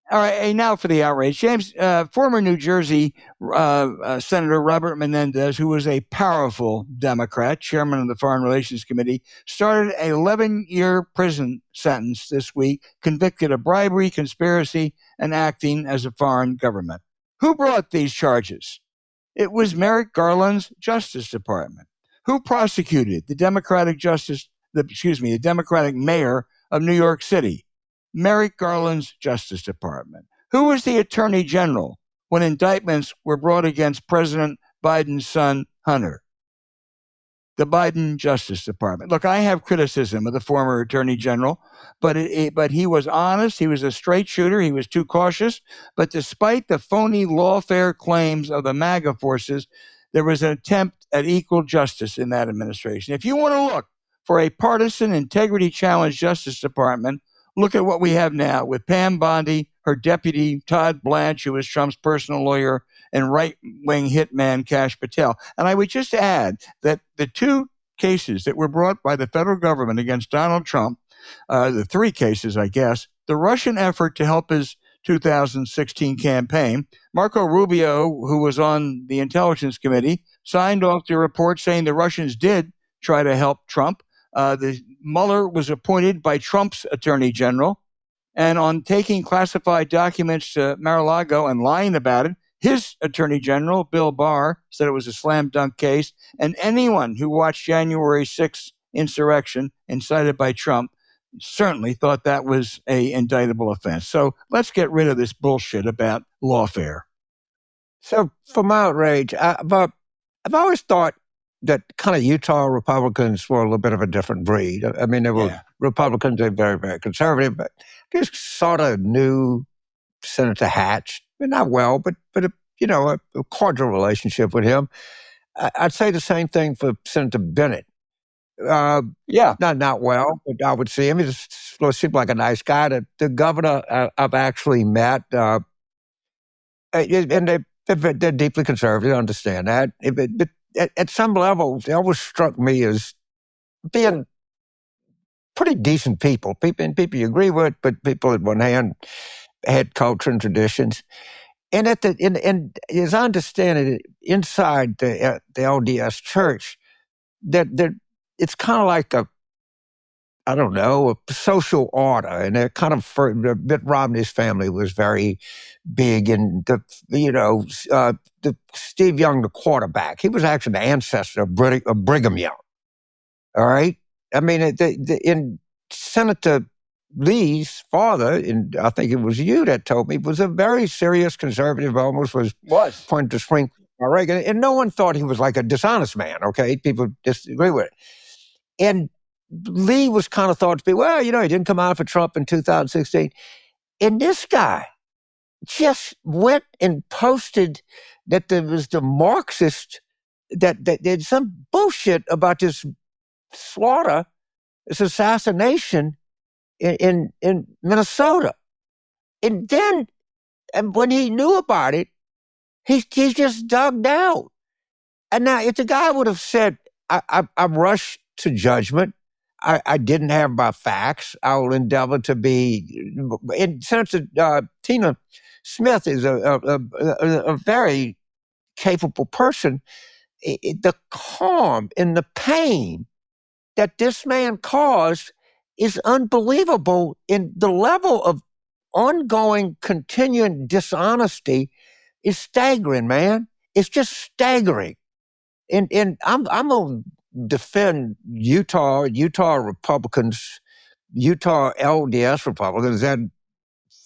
All right, hey, now for the outrage. James, former New Jersey Senator Robert Menendez, who was a powerful Democrat, chairman of the Foreign Relations Committee, started an 11-year prison sentence this week, convicted of bribery, conspiracy, and acting as a foreign government. Who brought these charges? It was Merrick Garland's Justice Department. Who prosecuted the Democratic mayor of New York City? Merrick Garland's Justice Department. Who was the Attorney General when indictments were brought against President Biden's son, Hunter? The Biden Justice Department. Look, I have criticism of the former Attorney General, but he was honest. He was a straight shooter. He was too cautious. But despite the phony lawfare claims of the MAGA forces, there was an attempt at equal justice in that administration. If you want to look for a partisan integrity challenge Justice Department, look at what we have now with Pam Bondi, her deputy, Todd Blanche, who was Trump's personal lawyer, and right-wing hitman Kash Patel. And I would just add that the two cases that were brought by the federal government against Donald Trump, the three cases, I guess, the Russian effort to help his 2016 campaign, Marco Rubio, who was on the Intelligence Committee, signed off the report saying the Russians did try to help Trump. The Mueller was appointed by Trump's attorney general, and on taking classified documents to Mar-a-Lago and lying about it, his attorney general, Bill Barr, said it was a slam dunk case, and anyone who watched January 6th insurrection incited by Trump certainly thought that was a indictable offense. So let's get rid of this bullshit about lawfare. So for my outrage, I've always thought that kind of Utah Republicans were a little bit of a different breed. I mean, they were Republicans, they're very, very conservative, but I just sort of knew Senator Hatch, not well, but a cordial relationship with him. I'd say the same thing for Senator Bennett. Not well, but I would see him. He just seemed like a nice guy. The governor I've actually met, and they're deeply conservative, I understand that. But at some level, they always struck me as being pretty decent people you agree with, but people at one hand had culture and traditions. And as I understand it, inside the LDS church, that it's kind of like a social order, and they're kind of Mitt Romney's family was very big in the Steve Young, the quarterback. He was actually the ancestor of Brigham Young. All right, I mean, in Senator Lee's father, and I think it was you that told me, was a very serious conservative, almost was pointing to spring Reagan, and no one thought he was like a dishonest man. Okay, people disagree with it, and Lee was kind of thought to be, he didn't come out for Trump in 2016. And this guy just went and posted that there was the Marxist, that there's some bullshit about this slaughter, this assassination in Minnesota. And then, when he knew about it, he just dug down. And now, if the guy would have said, I'm rushed to judgment, I didn't have my facts. I will endeavor to be, in sense that Tina Smith is a very capable person. The calm and the pain that this man caused is unbelievable. In the level of ongoing, continuing dishonesty is staggering, man. It's just staggering. And I'm gonna defend Utah Republicans, Utah LDS Republicans, and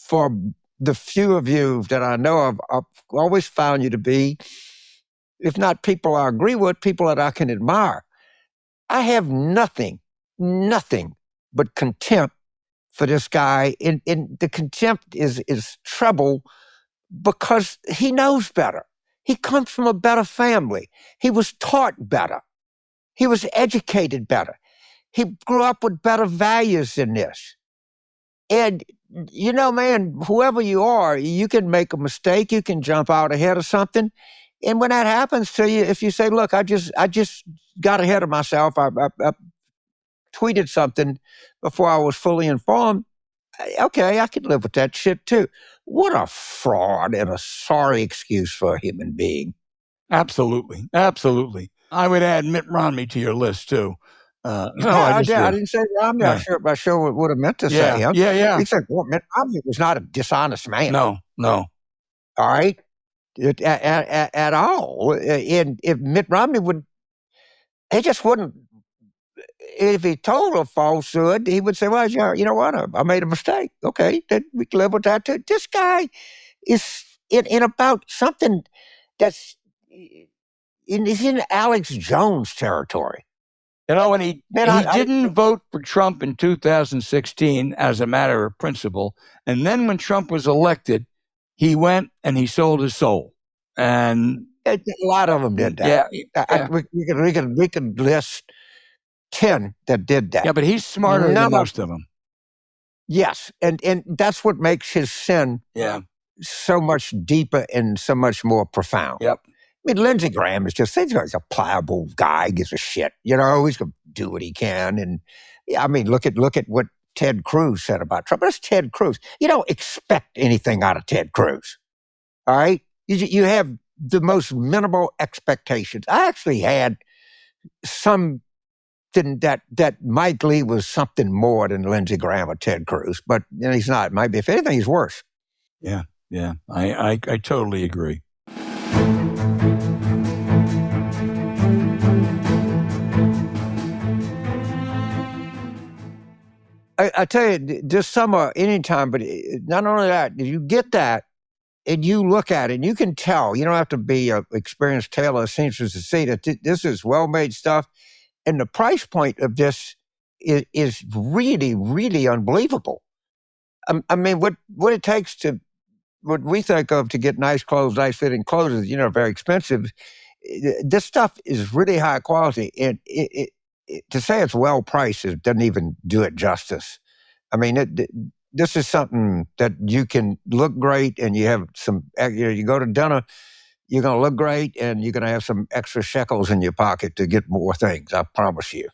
for the few of you that I know of, I've always found you to be, if not people I agree with, people that I can admire. I have nothing but contempt for this guy. And the contempt is trouble because he knows better. He comes from a better family. He was taught better. He was educated better. He grew up with better values than this. And, you know, man, whoever you are, you can make a mistake. You can jump out ahead of something. And when that happens to you, if you say, look, I just got ahead of myself. I tweeted something before I was fully informed. Okay, I could live with that shit too. What a fraud and a sorry excuse for a human being. Absolutely. Absolutely. I would add Mitt Romney to your list too. I didn't say Romney. No. I sure would have meant to say him. Yeah. He said, well, Mitt Romney was not a dishonest man. No. All right? At all. And if Mitt Romney he just wouldn't, if he told a falsehood, he would say, well, you know what? I made a mistake. Okay, then we can live with that too. This guy is in about something that's in Alex Jones territory. You know, when he didn't vote for Trump in 2016 as a matter of principle, and then when Trump was elected, he went and he sold his soul. And a lot of them did that. Yeah. We could list 10 that did that. Yeah, but he's smarter than most of them. Yes, and that's what makes his sin so much deeper and so much more profound. Yep. I mean, Lindsey Graham is just, he's a pliable guy, gives a shit. You know, he's going to do what he can. And I mean, look at what Ted Cruz said about Trump. That's Ted Cruz. You don't expect anything out of Ted Cruz. All right? You have the most minimal expectations. I actually had something that Mike Lee was something more than Lindsey Graham or Ted Cruz, but he's not. Maybe, if anything, he's worse. Yeah. I totally agree. I tell you, this summer, anytime, but not only that, if you get that and you look at it, and you can tell, you don't have to be an experienced tailor or seamstress to see that this is well-made stuff. And the price point of this is really, really unbelievable. I mean, what it takes to, what we think of to get nice clothes, nice fitting clothes is, very expensive. This stuff is really high quality. And to say it's well priced doesn't even do it justice. I mean, this is something that you can look great, and you have some, you go to dinner, you're going to look great, and you're going to have some extra shekels in your pocket to get more things, I promise you.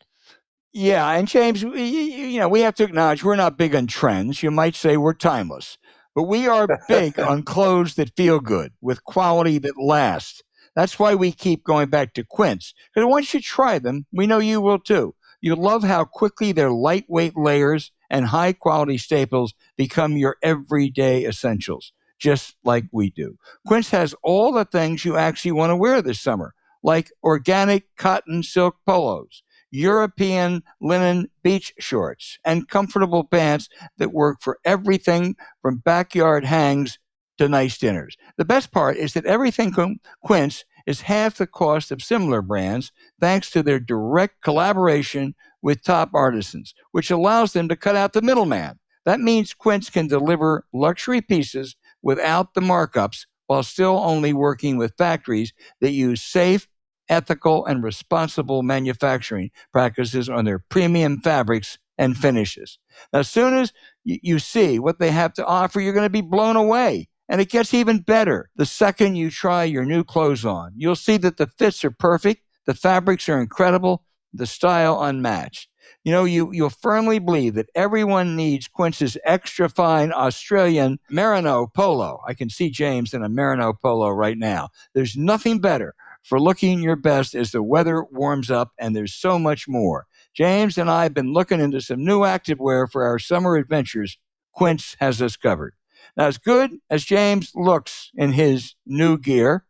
Yeah, and James, we have to acknowledge we're not big on trends. You might say we're timeless, but we are big on clothes that feel good, with quality that lasts. That's why we keep going back to Quince, because once you try them, we know you will too. You love how quickly their lightweight layers and high-quality staples become your everyday essentials, just like we do. Quince has all the things you actually want to wear this summer, like organic cotton silk polos, European linen beach shorts, and comfortable pants that work for everything from backyard hangs to nice dinners. The best part is that everything from Quince is half the cost of similar brands, thanks to their direct collaboration with top artisans, which allows them to cut out the middleman. That means Quince can deliver luxury pieces without the markups, while still only working with factories that use safe, ethical, and responsible manufacturing practices on their premium fabrics and finishes. Now, as soon as you see what they have to offer, you're going to be blown away. And it gets even better the second you try your new clothes on. You'll see that the fits are perfect, the fabrics are incredible, the style unmatched. You'll firmly believe that everyone needs Quince's extra fine Australian Merino polo. I can see James in a Merino polo right now. There's nothing better for looking your best as the weather warms up, and there's so much more. James and I have been looking into some new activewear for our summer adventures. Quince has us covered. Now, as good as James looks in his new gear,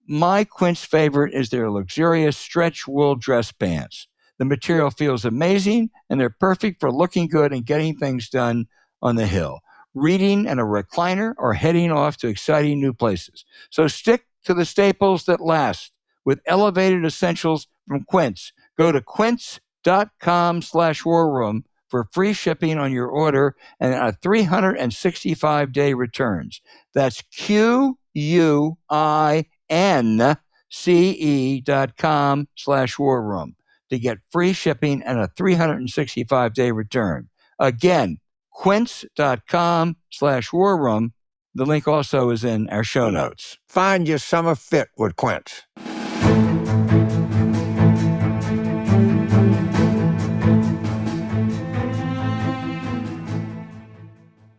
my Quince favorite is their luxurious stretch wool dress pants. The material feels amazing, and they're perfect for looking good and getting things done on the hill, reading in a recliner, or heading off to exciting new places. So stick to the staples that last with elevated essentials from Quince. Go to quince.com/warroom for free shipping on your order and a 365-day returns. That's QUINCE.com/warroom to get free shipping and a 365-day return. Again, quince.com/warroom. The link also is in our show notes. Find your summer fit with Quince.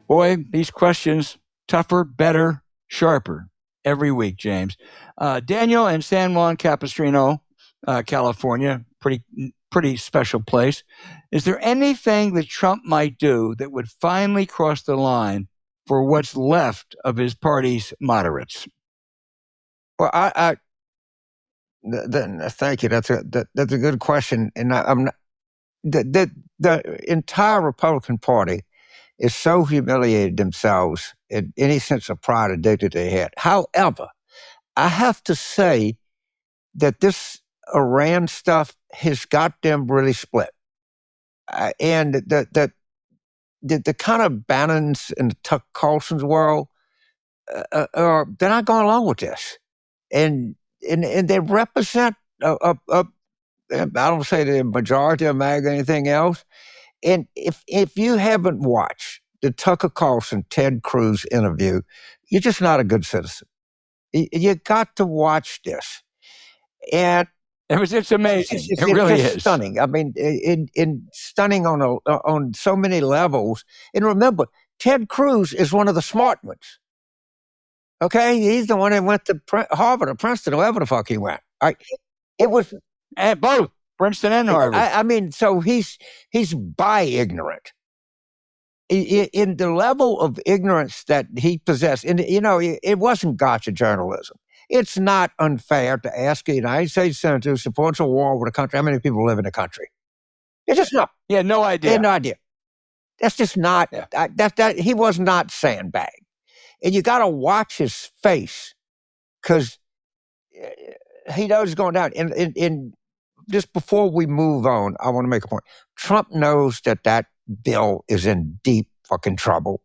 Boy, these questions, tougher, better, sharper every week, James. Daniel in San Juan Capistrano, California, pretty special place. Is there anything that Trump might do that would finally cross the line for what's left of his party's moderates? Well, thank you. That's a good question, and I'm not, the entire Republican Party is so humiliated themselves in any sense of pride or dignity they had. However, I have to say that this Iran stuff has got them really split, and the kind of Bannons and Tucker Carlson's world, they're not going along with this, and they represent I don't say the majority of MAGA or anything else. And if you haven't watched the Tucker Carlson Ted Cruz interview, you're just not a good citizen. You got to watch this, and it's amazing. It really is stunning. I mean, in stunning on so many levels. And remember, Ted Cruz is one of the smart ones. Okay, he's the one that went to Harvard or Princeton, or wherever the fuck he went. All right. It was both Princeton and Harvard. I mean, so he's bi-ignorant in the level of ignorance that he possessed. And it wasn't gotcha journalism. It's not unfair to ask a United States senator who supports a war with a country how many people live in the country. It's just not. Yeah, no idea. They had no idea. That's just not. Yeah. That he was not sandbagged. And you got to watch his face because he knows it's going down. And just before we move on, I want to make a point. Trump knows that bill is in deep fucking trouble.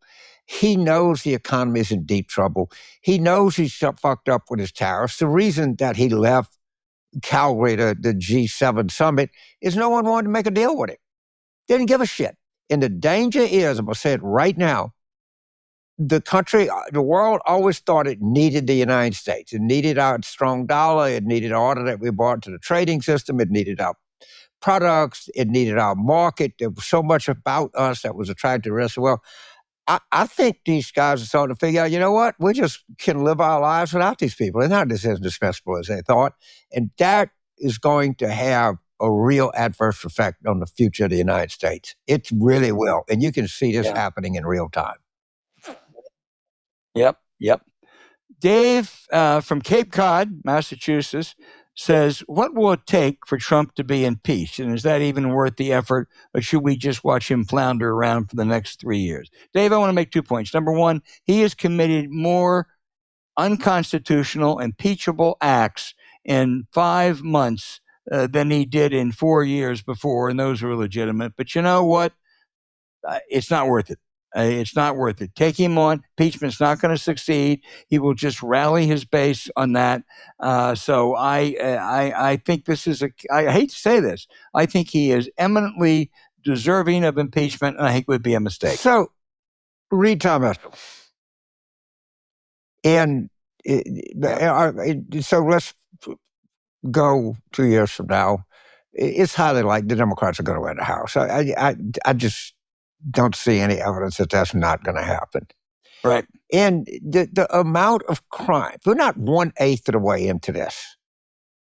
He knows the economy is in deep trouble. He knows he's fucked up with his tariffs. The reason that he left Calgary to the G7 summit is no one wanted to make a deal with him. Didn't give a shit. And the danger is, I'm going to say it right now, the world always thought it needed the United States. It needed our strong dollar. It needed order that we brought to the trading system. It needed our products. It needed our market. There was so much about us that was attractive to the rest of the world. I think these guys are starting to figure out, you know what? We just can live our lives without these people. They're not as indispensable as they thought. And that is going to have a real adverse effect on the future of the United States. It really will. And you can see this happening in real time. Yep. Dave from Cape Cod, Massachusetts, says, what will it take for Trump to be impeached? And is that even worth the effort? Or should we just watch him flounder around for the next 3 years? Dave, I want to make 2 points. Number one, he has committed more unconstitutional, impeachable acts in 5 months than he did in 4 years before, and those were legitimate. But you know what? It's not worth it. It's not worth it. Take him on. Impeachment's not going to succeed. He will just rally his base on that. So I think this is I hate to say this. I think he is eminently deserving of impeachment, and I think it would be a mistake. So, read Tom Estel. And so let's go 2 years from now. it's highly likely the Democrats are going to win the House. I just don't see any evidence that that's not going to happen. Right. And the amount of crime, we're not 1/8 of the way into this.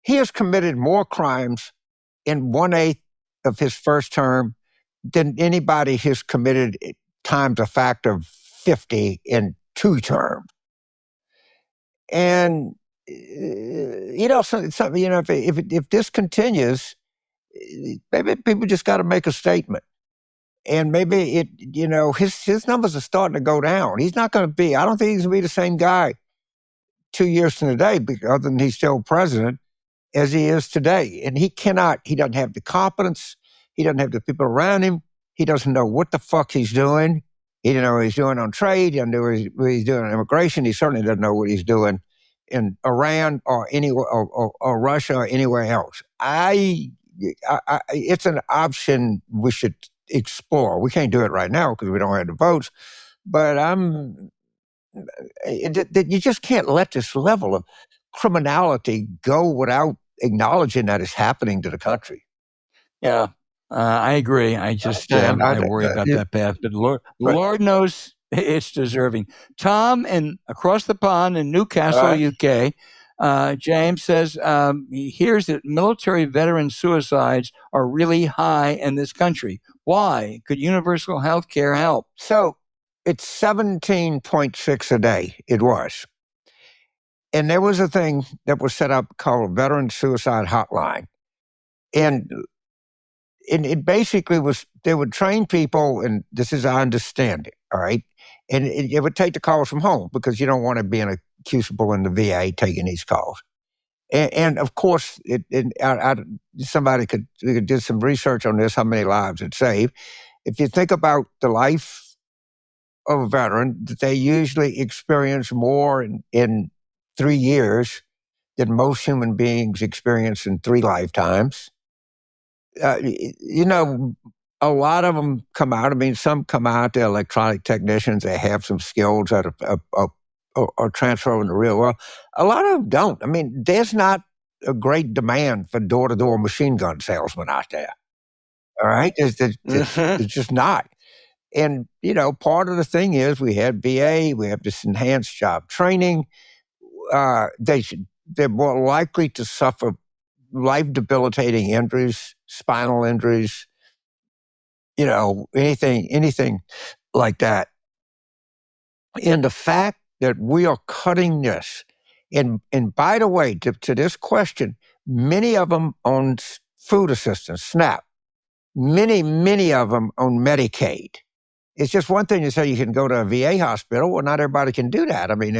He has committed more crimes in 1/8 of his first term than anybody has committed times a factor of 50 in 2 terms. And if this continues, maybe people just got to make a statement. And maybe his numbers are starting to go down. He's not going to be, I don't think he's going to be the same guy 2 years from today, other than he's still president, as he is today. And he doesn't have the competence. He doesn't have the people around him. He doesn't know what the fuck he's doing. He doesn't know what he's doing on trade. He doesn't know what he's doing on immigration. He certainly doesn't know what he's doing in Iran or anywhere or Russia or anywhere else. It's an option we should explore. We can't do it right now because we don't have the votes. But you just can't let this level of criminality go without acknowledging that it's happening to the country. Yeah, I agree. I just I worry about that path. But Lord knows it's deserving. Tom, across the pond in Newcastle, UK, James says he hears that military veteran suicides are really high in this country. Why? Could universal health care help? So it's 17.6 a day. It was. And there was a thing that was set up called Veteran Suicide Hotline. And it basically was, they would train people, and this is I understand it, all right? And it would take the calls from home because you don't want to be in a crucible in the VA taking these calls. And of course, somebody could do some research on this, how many lives it saved. If you think about the life of a veteran, they usually experience more in 3 years than most human beings experience in 3 lifetimes. A lot of them come out. I mean, some come out, they're electronic technicians, they have some skills that are transferred in the real world. A lot of them don't. I mean, there's not a great demand for door-to-door machine gun salesmen out there. All right? There's just not. And, part of the thing is we have VA, we have this enhanced job training. They're more likely to suffer life-debilitating injuries, spinal injuries, anything like that. And the fact that we are cutting this, and by the way, to this question, many of them on food assistance, SNAP. Many of them on Medicaid. It's just one thing to say you can go to a VA hospital. Well, not everybody can do that. I mean,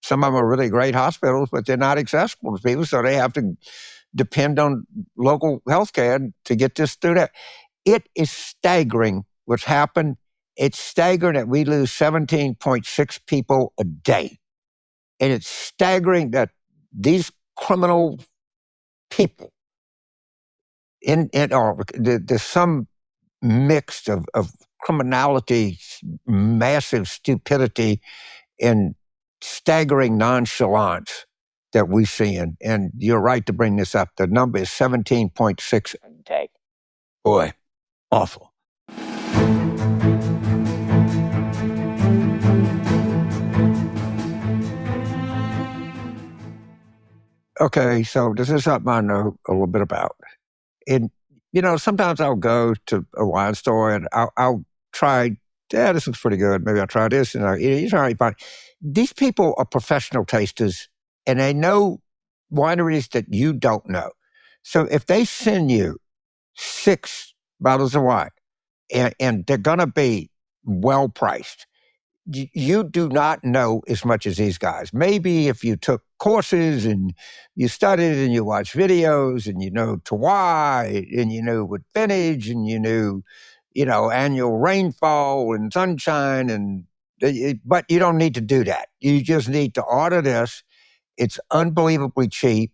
some of them are really great hospitals, but they're not accessible to people, so they have to depend on local health care to get this through that. It is staggering what's happened. It's staggering that we lose 17.6 people a day. And it's staggering that these criminal people, there's some mix of criminality, massive stupidity, and staggering nonchalance that we see. And you're right to bring this up. The number is 17.6 a day. Boy, awful. Okay, so this is something I know a little bit about. And, sometimes I'll go to a wine store and I'll try, this looks pretty good. Maybe I'll try this. And it's all right, fine. These people are professional tasters and they know wineries that you don't know. So if they send you 6 bottles of wine and they're going to be well priced, you do not know as much as these guys. Maybe if you took courses and you studied and you watched videos and you know terroir and you knew what vintage and you knew, annual rainfall and sunshine but you don't need to do that. You just need to order this. It's unbelievably cheap.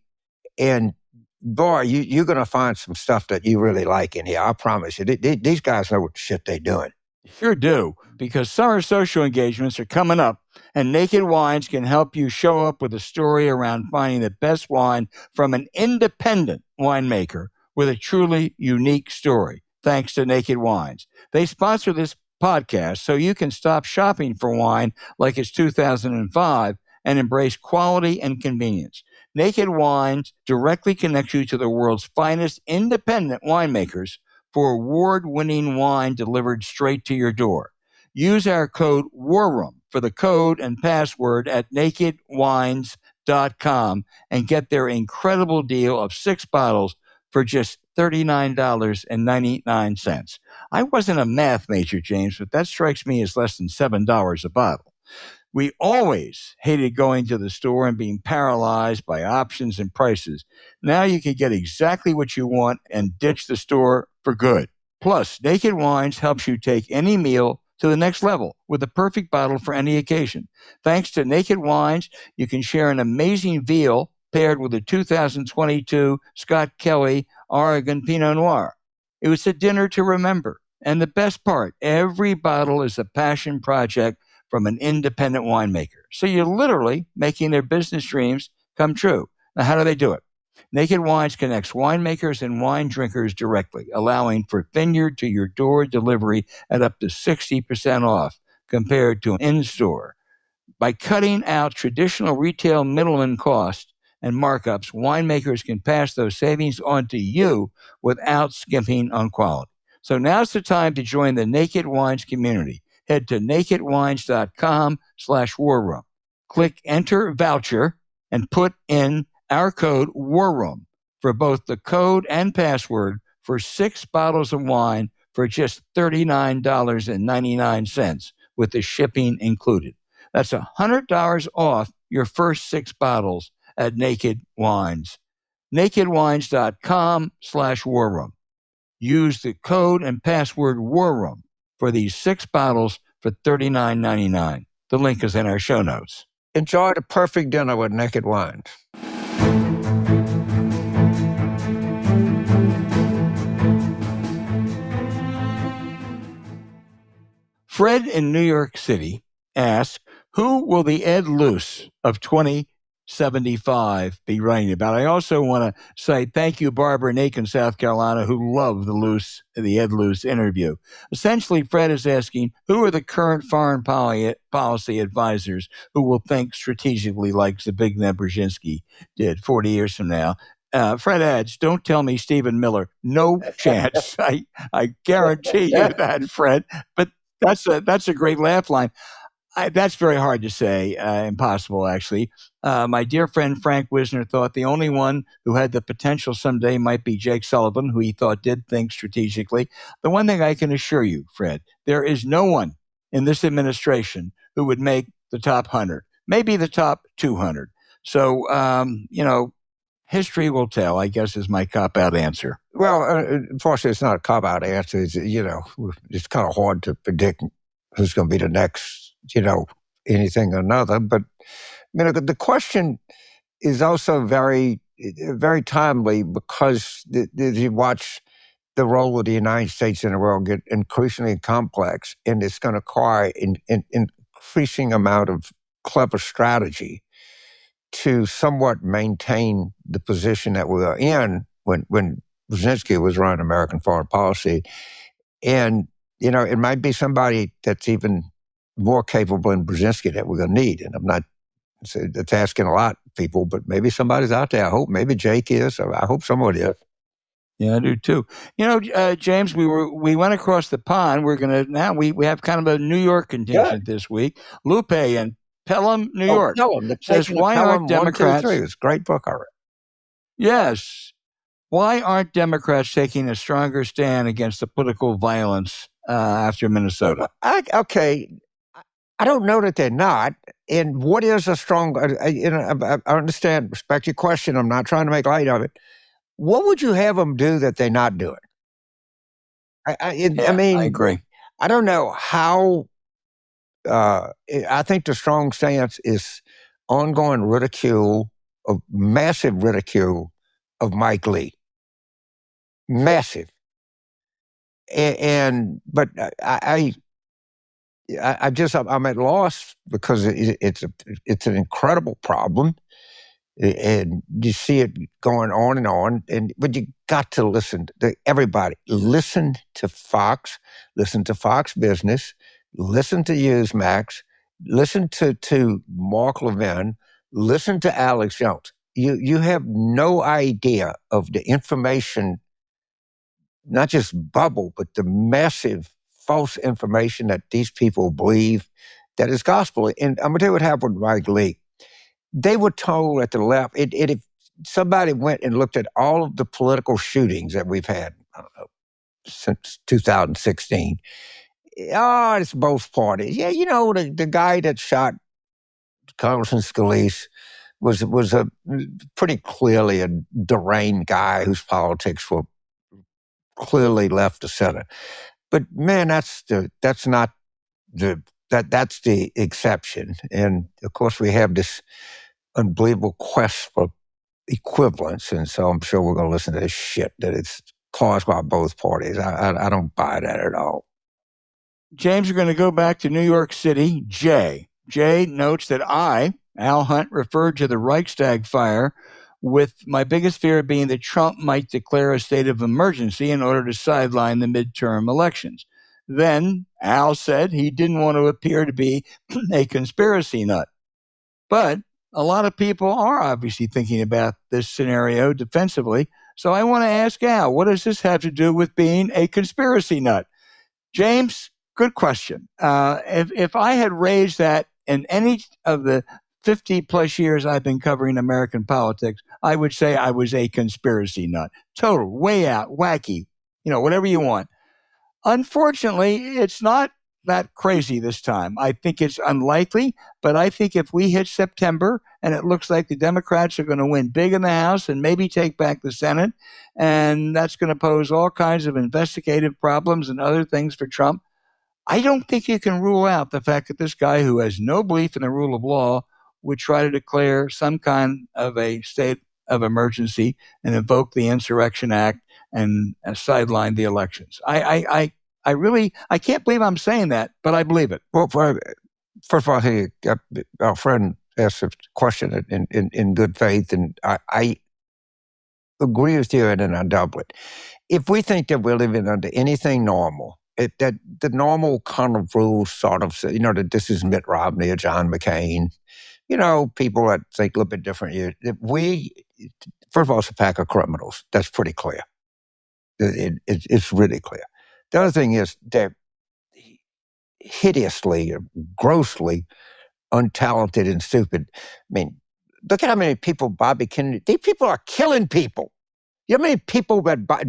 And boy, you're going to find some stuff that you really like in here. I promise you. These guys know what the shit they're doing. Sure do, because summer social engagements are coming up, and Naked Wines can help you show up with a story around finding the best wine from an independent winemaker with a truly unique story, thanks to Naked Wines. They sponsor this podcast so you can stop shopping for wine like it's 2005 and embrace quality and convenience. Naked Wines directly connects you to the world's finest independent winemakers for award-winning wine delivered straight to your door. Use our code WARROOM for the code and password at nakedwines.com and get their incredible deal of 6 bottles for just $39.99. I wasn't a math major, James, but that strikes me as less than $7 a bottle. We always hated going to the store and being paralyzed by options and prices. Now you can get exactly what you want and ditch the store for good. Plus, Naked Wines helps you take any meal to the next level with the perfect bottle for any occasion. Thanks to Naked Wines, you can share an amazing veal paired with a 2022 Scott Kelly Oregon Pinot Noir. It was a dinner to remember. And the best part, every bottle is a passion project from an independent winemaker. So you're literally making their business dreams come true. Now, how do they do it? Naked Wines connects winemakers and wine drinkers directly, allowing for vineyard to your door delivery at up to 60% off compared to an in-store. By cutting out traditional retail middleman costs and markups, winemakers can pass those savings on to you without skimping on quality. So now's the time to join the Naked Wines community. Head to nakedwines.com/warroom. Click Enter Voucher and put in our code WARROOM for both the code and password for 6 bottles of wine for just $39.99 with the shipping included. That's $100 off your first 6 bottles at Naked Wines. nakedwines.com/warroom. Use the code and password WARROOM for these 6 bottles for $39.99. The link is in our show notes. Enjoy the perfect dinner with Naked Wines. Fred in New York City asks, who will the Ed Luce of 2075 be writing about? I also want to say thank you, Barbara and Aiken, South Carolina, who love the Ed Luce interview. Essentially, Fred is asking, who are the current foreign policy advisors who will think strategically like Zbigniew Brzezinski did 40 years from now? Fred adds, don't tell me Stephen Miller. No chance. I guarantee you that, Fred. But that's a great laugh line. That's very hard to say, impossible, actually. My dear friend Frank Wisner thought the only one who had the potential someday might be Jake Sullivan, who he thought did think strategically. The one thing I can assure you, Fred, there is no one in this administration who would make the top 100, maybe the top 200. So, history will tell, I guess, is my cop-out answer. Well, unfortunately, it's not a cop-out answer. It's kind of hard to predict who's going to be the next, anything or another. But, the question is also very, very timely because you watch the role of the United States in the world get increasingly complex, and it's going to require an increasing amount of clever strategy to somewhat maintain the position that we are in when Brzezinski was running American foreign policy. And, it might be somebody that's even more capable than Brzezinski that we're going to need. And I'm not, that's asking a lot of people, but maybe somebody's out there. I hope maybe Jake is, or I hope somebody is. Yeah, I do too. James, we went across the pond. We're going to, now we have kind of a New York contingent this week. Lupe in Pelham, New York. Pelham, says, why aren't Democrats... 1, 2, 3. It's a great book already. Yes. Why aren't Democrats taking a stronger stand against the political violence after Minnesota? I don't know that they're not. And what is a strong... I understand, respect your question. I'm not trying to make light of it. What would you have them do that they're not doing? I agree. I don't know how... I think the strong stance is ongoing massive ridicule of Mike Lee. Massive. But I'm at loss because it's an incredible problem. And you see it going on, but you got to listen to everybody. Listen to Fox, listen to Fox Business, listen to Newsmax, listen to Mark Levin, listen to Alex Jones. You have no idea of the information, not just bubble, but the massive false information that these people believe that is gospel. And I'm going to tell you what happened with Mike Lee. They were told at the left, if somebody went and looked at all of the political shootings that we've had, I don't know, since 2016, oh, it's both parties. Yeah, the guy that shot Congressman Scalise was a pretty clearly a deranged guy whose politics were clearly left to center. But man, that's the exception. And of course, we have this unbelievable quest for equivalence, and so I'm sure we're going to listen to this shit that it's caused by both parties. I don't buy that at all. James, we're going to go back to New York City. Jay notes that Al Hunt, referred to the Reichstag fire, with my biggest fear being that Trump might declare a state of emergency in order to sideline the midterm elections. Then Al said he didn't want to appear to be a conspiracy nut. But a lot of people are obviously thinking about this scenario defensively. So I want to ask Al, what does this have to do with being a conspiracy nut? James, good question. If I had raised that in any of the 50 plus years I've been covering American politics, I would say I was a conspiracy nut. Total, way out, wacky, whatever you want. Unfortunately, it's not that crazy this time. I think it's unlikely, but I think if we hit September and it looks like the Democrats are going to win big in the House and maybe take back the Senate, and that's going to pose all kinds of investigative problems and other things for Trump, I don't think you can rule out the fact that this guy who has no belief in the rule of law would try to declare some kind of a state of emergency and invoke the Insurrection Act and sideline the elections. I can't believe I'm saying that, but I believe it. Well, first of all, hey, our friend asked a question in good faith, and I agree with you, and I double it. If we think that we're living under anything normal, that the normal kind of rules sort of say, that this is Mitt Romney or John McCain, people that think a little bit different. First of all, it's a pack of criminals. That's pretty clear. It's really clear. The other thing is they're hideously, grossly untalented and stupid. I mean, look at how many people Bobby Kennedy, these people are killing people. You know how many people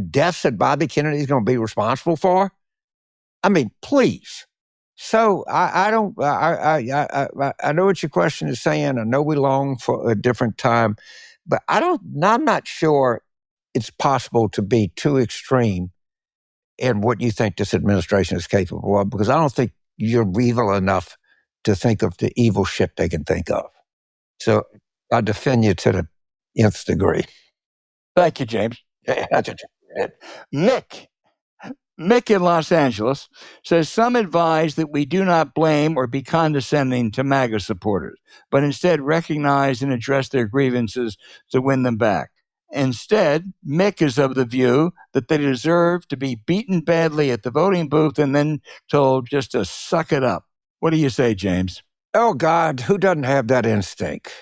deaths that Bobby Kennedy is going to be responsible for? I mean, please. So I know what your question is saying. I know we long for a different time, but I'm not sure it's possible to be too extreme in what you think this administration is capable of, because I don't think you're evil enough to think of the evil shit they can think of. So I defend you to the nth degree. Thank you, James. Mick in Los Angeles says some advise that we do not blame or be condescending to MAGA supporters, but instead recognize and address their grievances to win them back. Instead, Mick is of the view that they deserve to be beaten badly at the voting booth and then told just to suck it up. What do you say, James? Oh, God, who doesn't have that instinct?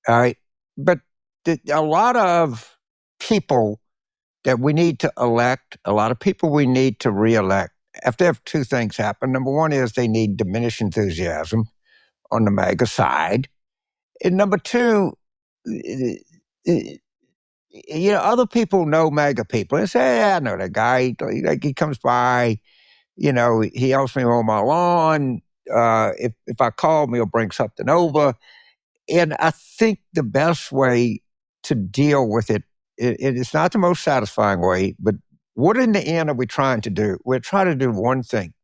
All right. But a lot of people that we need to elect, a lot of people we need to reelect, have to have two things happen. Number one is they need diminished enthusiasm on the MAGA side. And number two, other people know MAGA people and say, hey, I know that guy. He comes by, he helps me mow my lawn. If I call him, he'll bring something over. And I think the best way to deal with it's not the most satisfying way, but what in the end are we trying to do? We're trying to do one thing: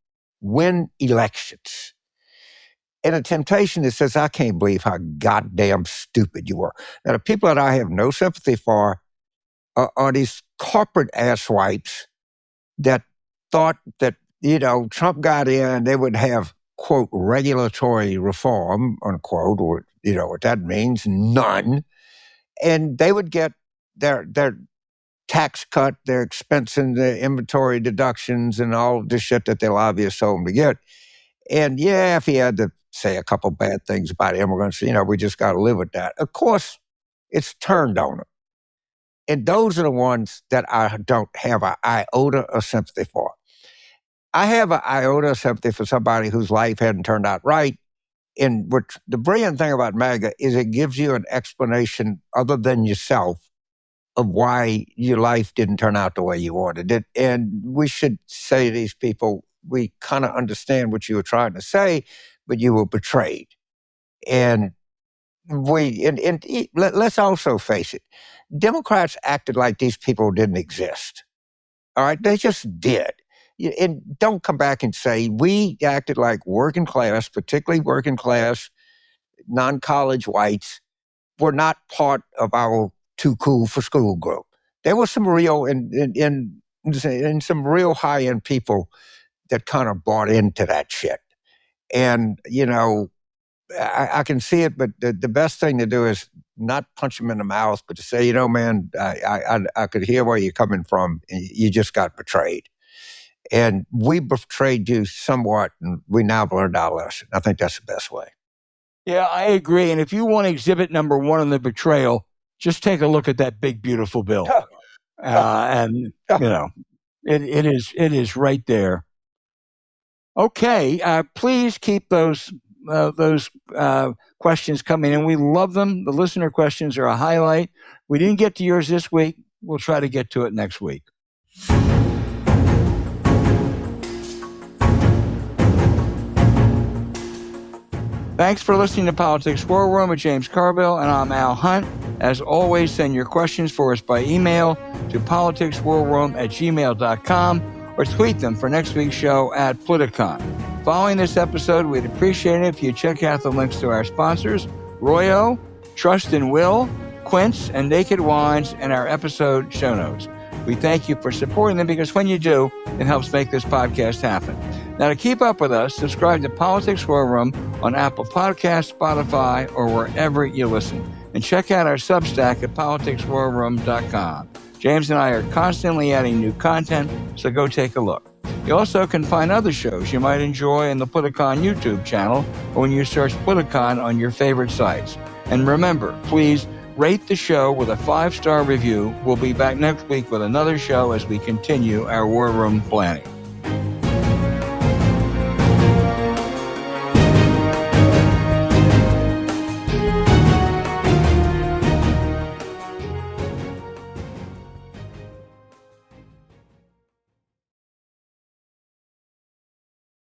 win elections. And a temptation that says, I can't believe how goddamn stupid you were. Now, the people that I have no sympathy for are these corporate asswipes that thought that, Trump got in, they would have, quote, regulatory reform, unquote, or, what that means, none. And they would get their tax cut, their expense and their inventory deductions and all the shit that their lobbyists told them to get. And yeah, if he had to say a couple bad things about immigrants, we just got to live with that. Of course, it's turned on them. And those are the ones that I don't have an iota of sympathy for. I have an iota of sympathy for somebody whose life hadn't turned out right. And the brilliant thing about MAGA is it gives you an explanation other than yourself of why your life didn't turn out the way you wanted it. And we should say to these people, we kind of understand what you were trying to say, but you were betrayed. And let's also face it, Democrats acted like these people didn't exist. All right, they just did. And don't come back and say we acted like working class, particularly working class, non-college whites, were not part of our too cool for school group. There were some real and some real high-end people that kind of bought into that shit. And, I can see it, but the best thing to do is not punch them in the mouth, but to say, man, I could hear where you're coming from. You just got betrayed. And we betrayed you somewhat, and we now learned our lesson. I think that's the best way. Yeah, I agree. And if you want exhibit number 1 on the betrayal, just take a look at that big, beautiful bill. And, it is right there. Okay, please keep those questions coming in. We love them. The listener questions are a highlight. We didn't get to yours this week. We'll try to get to it next week. Thanks for listening to Politics War Room with James Carville, and I'm Al Hunt. As always, send your questions for us by email to politicswarroom@gmail.com or tweet them for next week's show at Politicon. Following this episode, we'd appreciate it if you check out the links to our sponsors, Royo, Trust and Will, Quince, and Naked Wines, and our episode show notes. We thank you for supporting them because when you do, it helps make this podcast happen. Now, to keep up with us, subscribe to Politics War Room on Apple Podcasts, Spotify, or wherever you listen. And check out our Substack at politicswarroom.com. James and I are constantly adding new content, so go take a look. You also can find other shows you might enjoy in the Politicon YouTube channel or when you search Politicon on your favorite sites. And remember, please rate the show with a 5-star review. We'll be back next week with another show as we continue our War Room planning.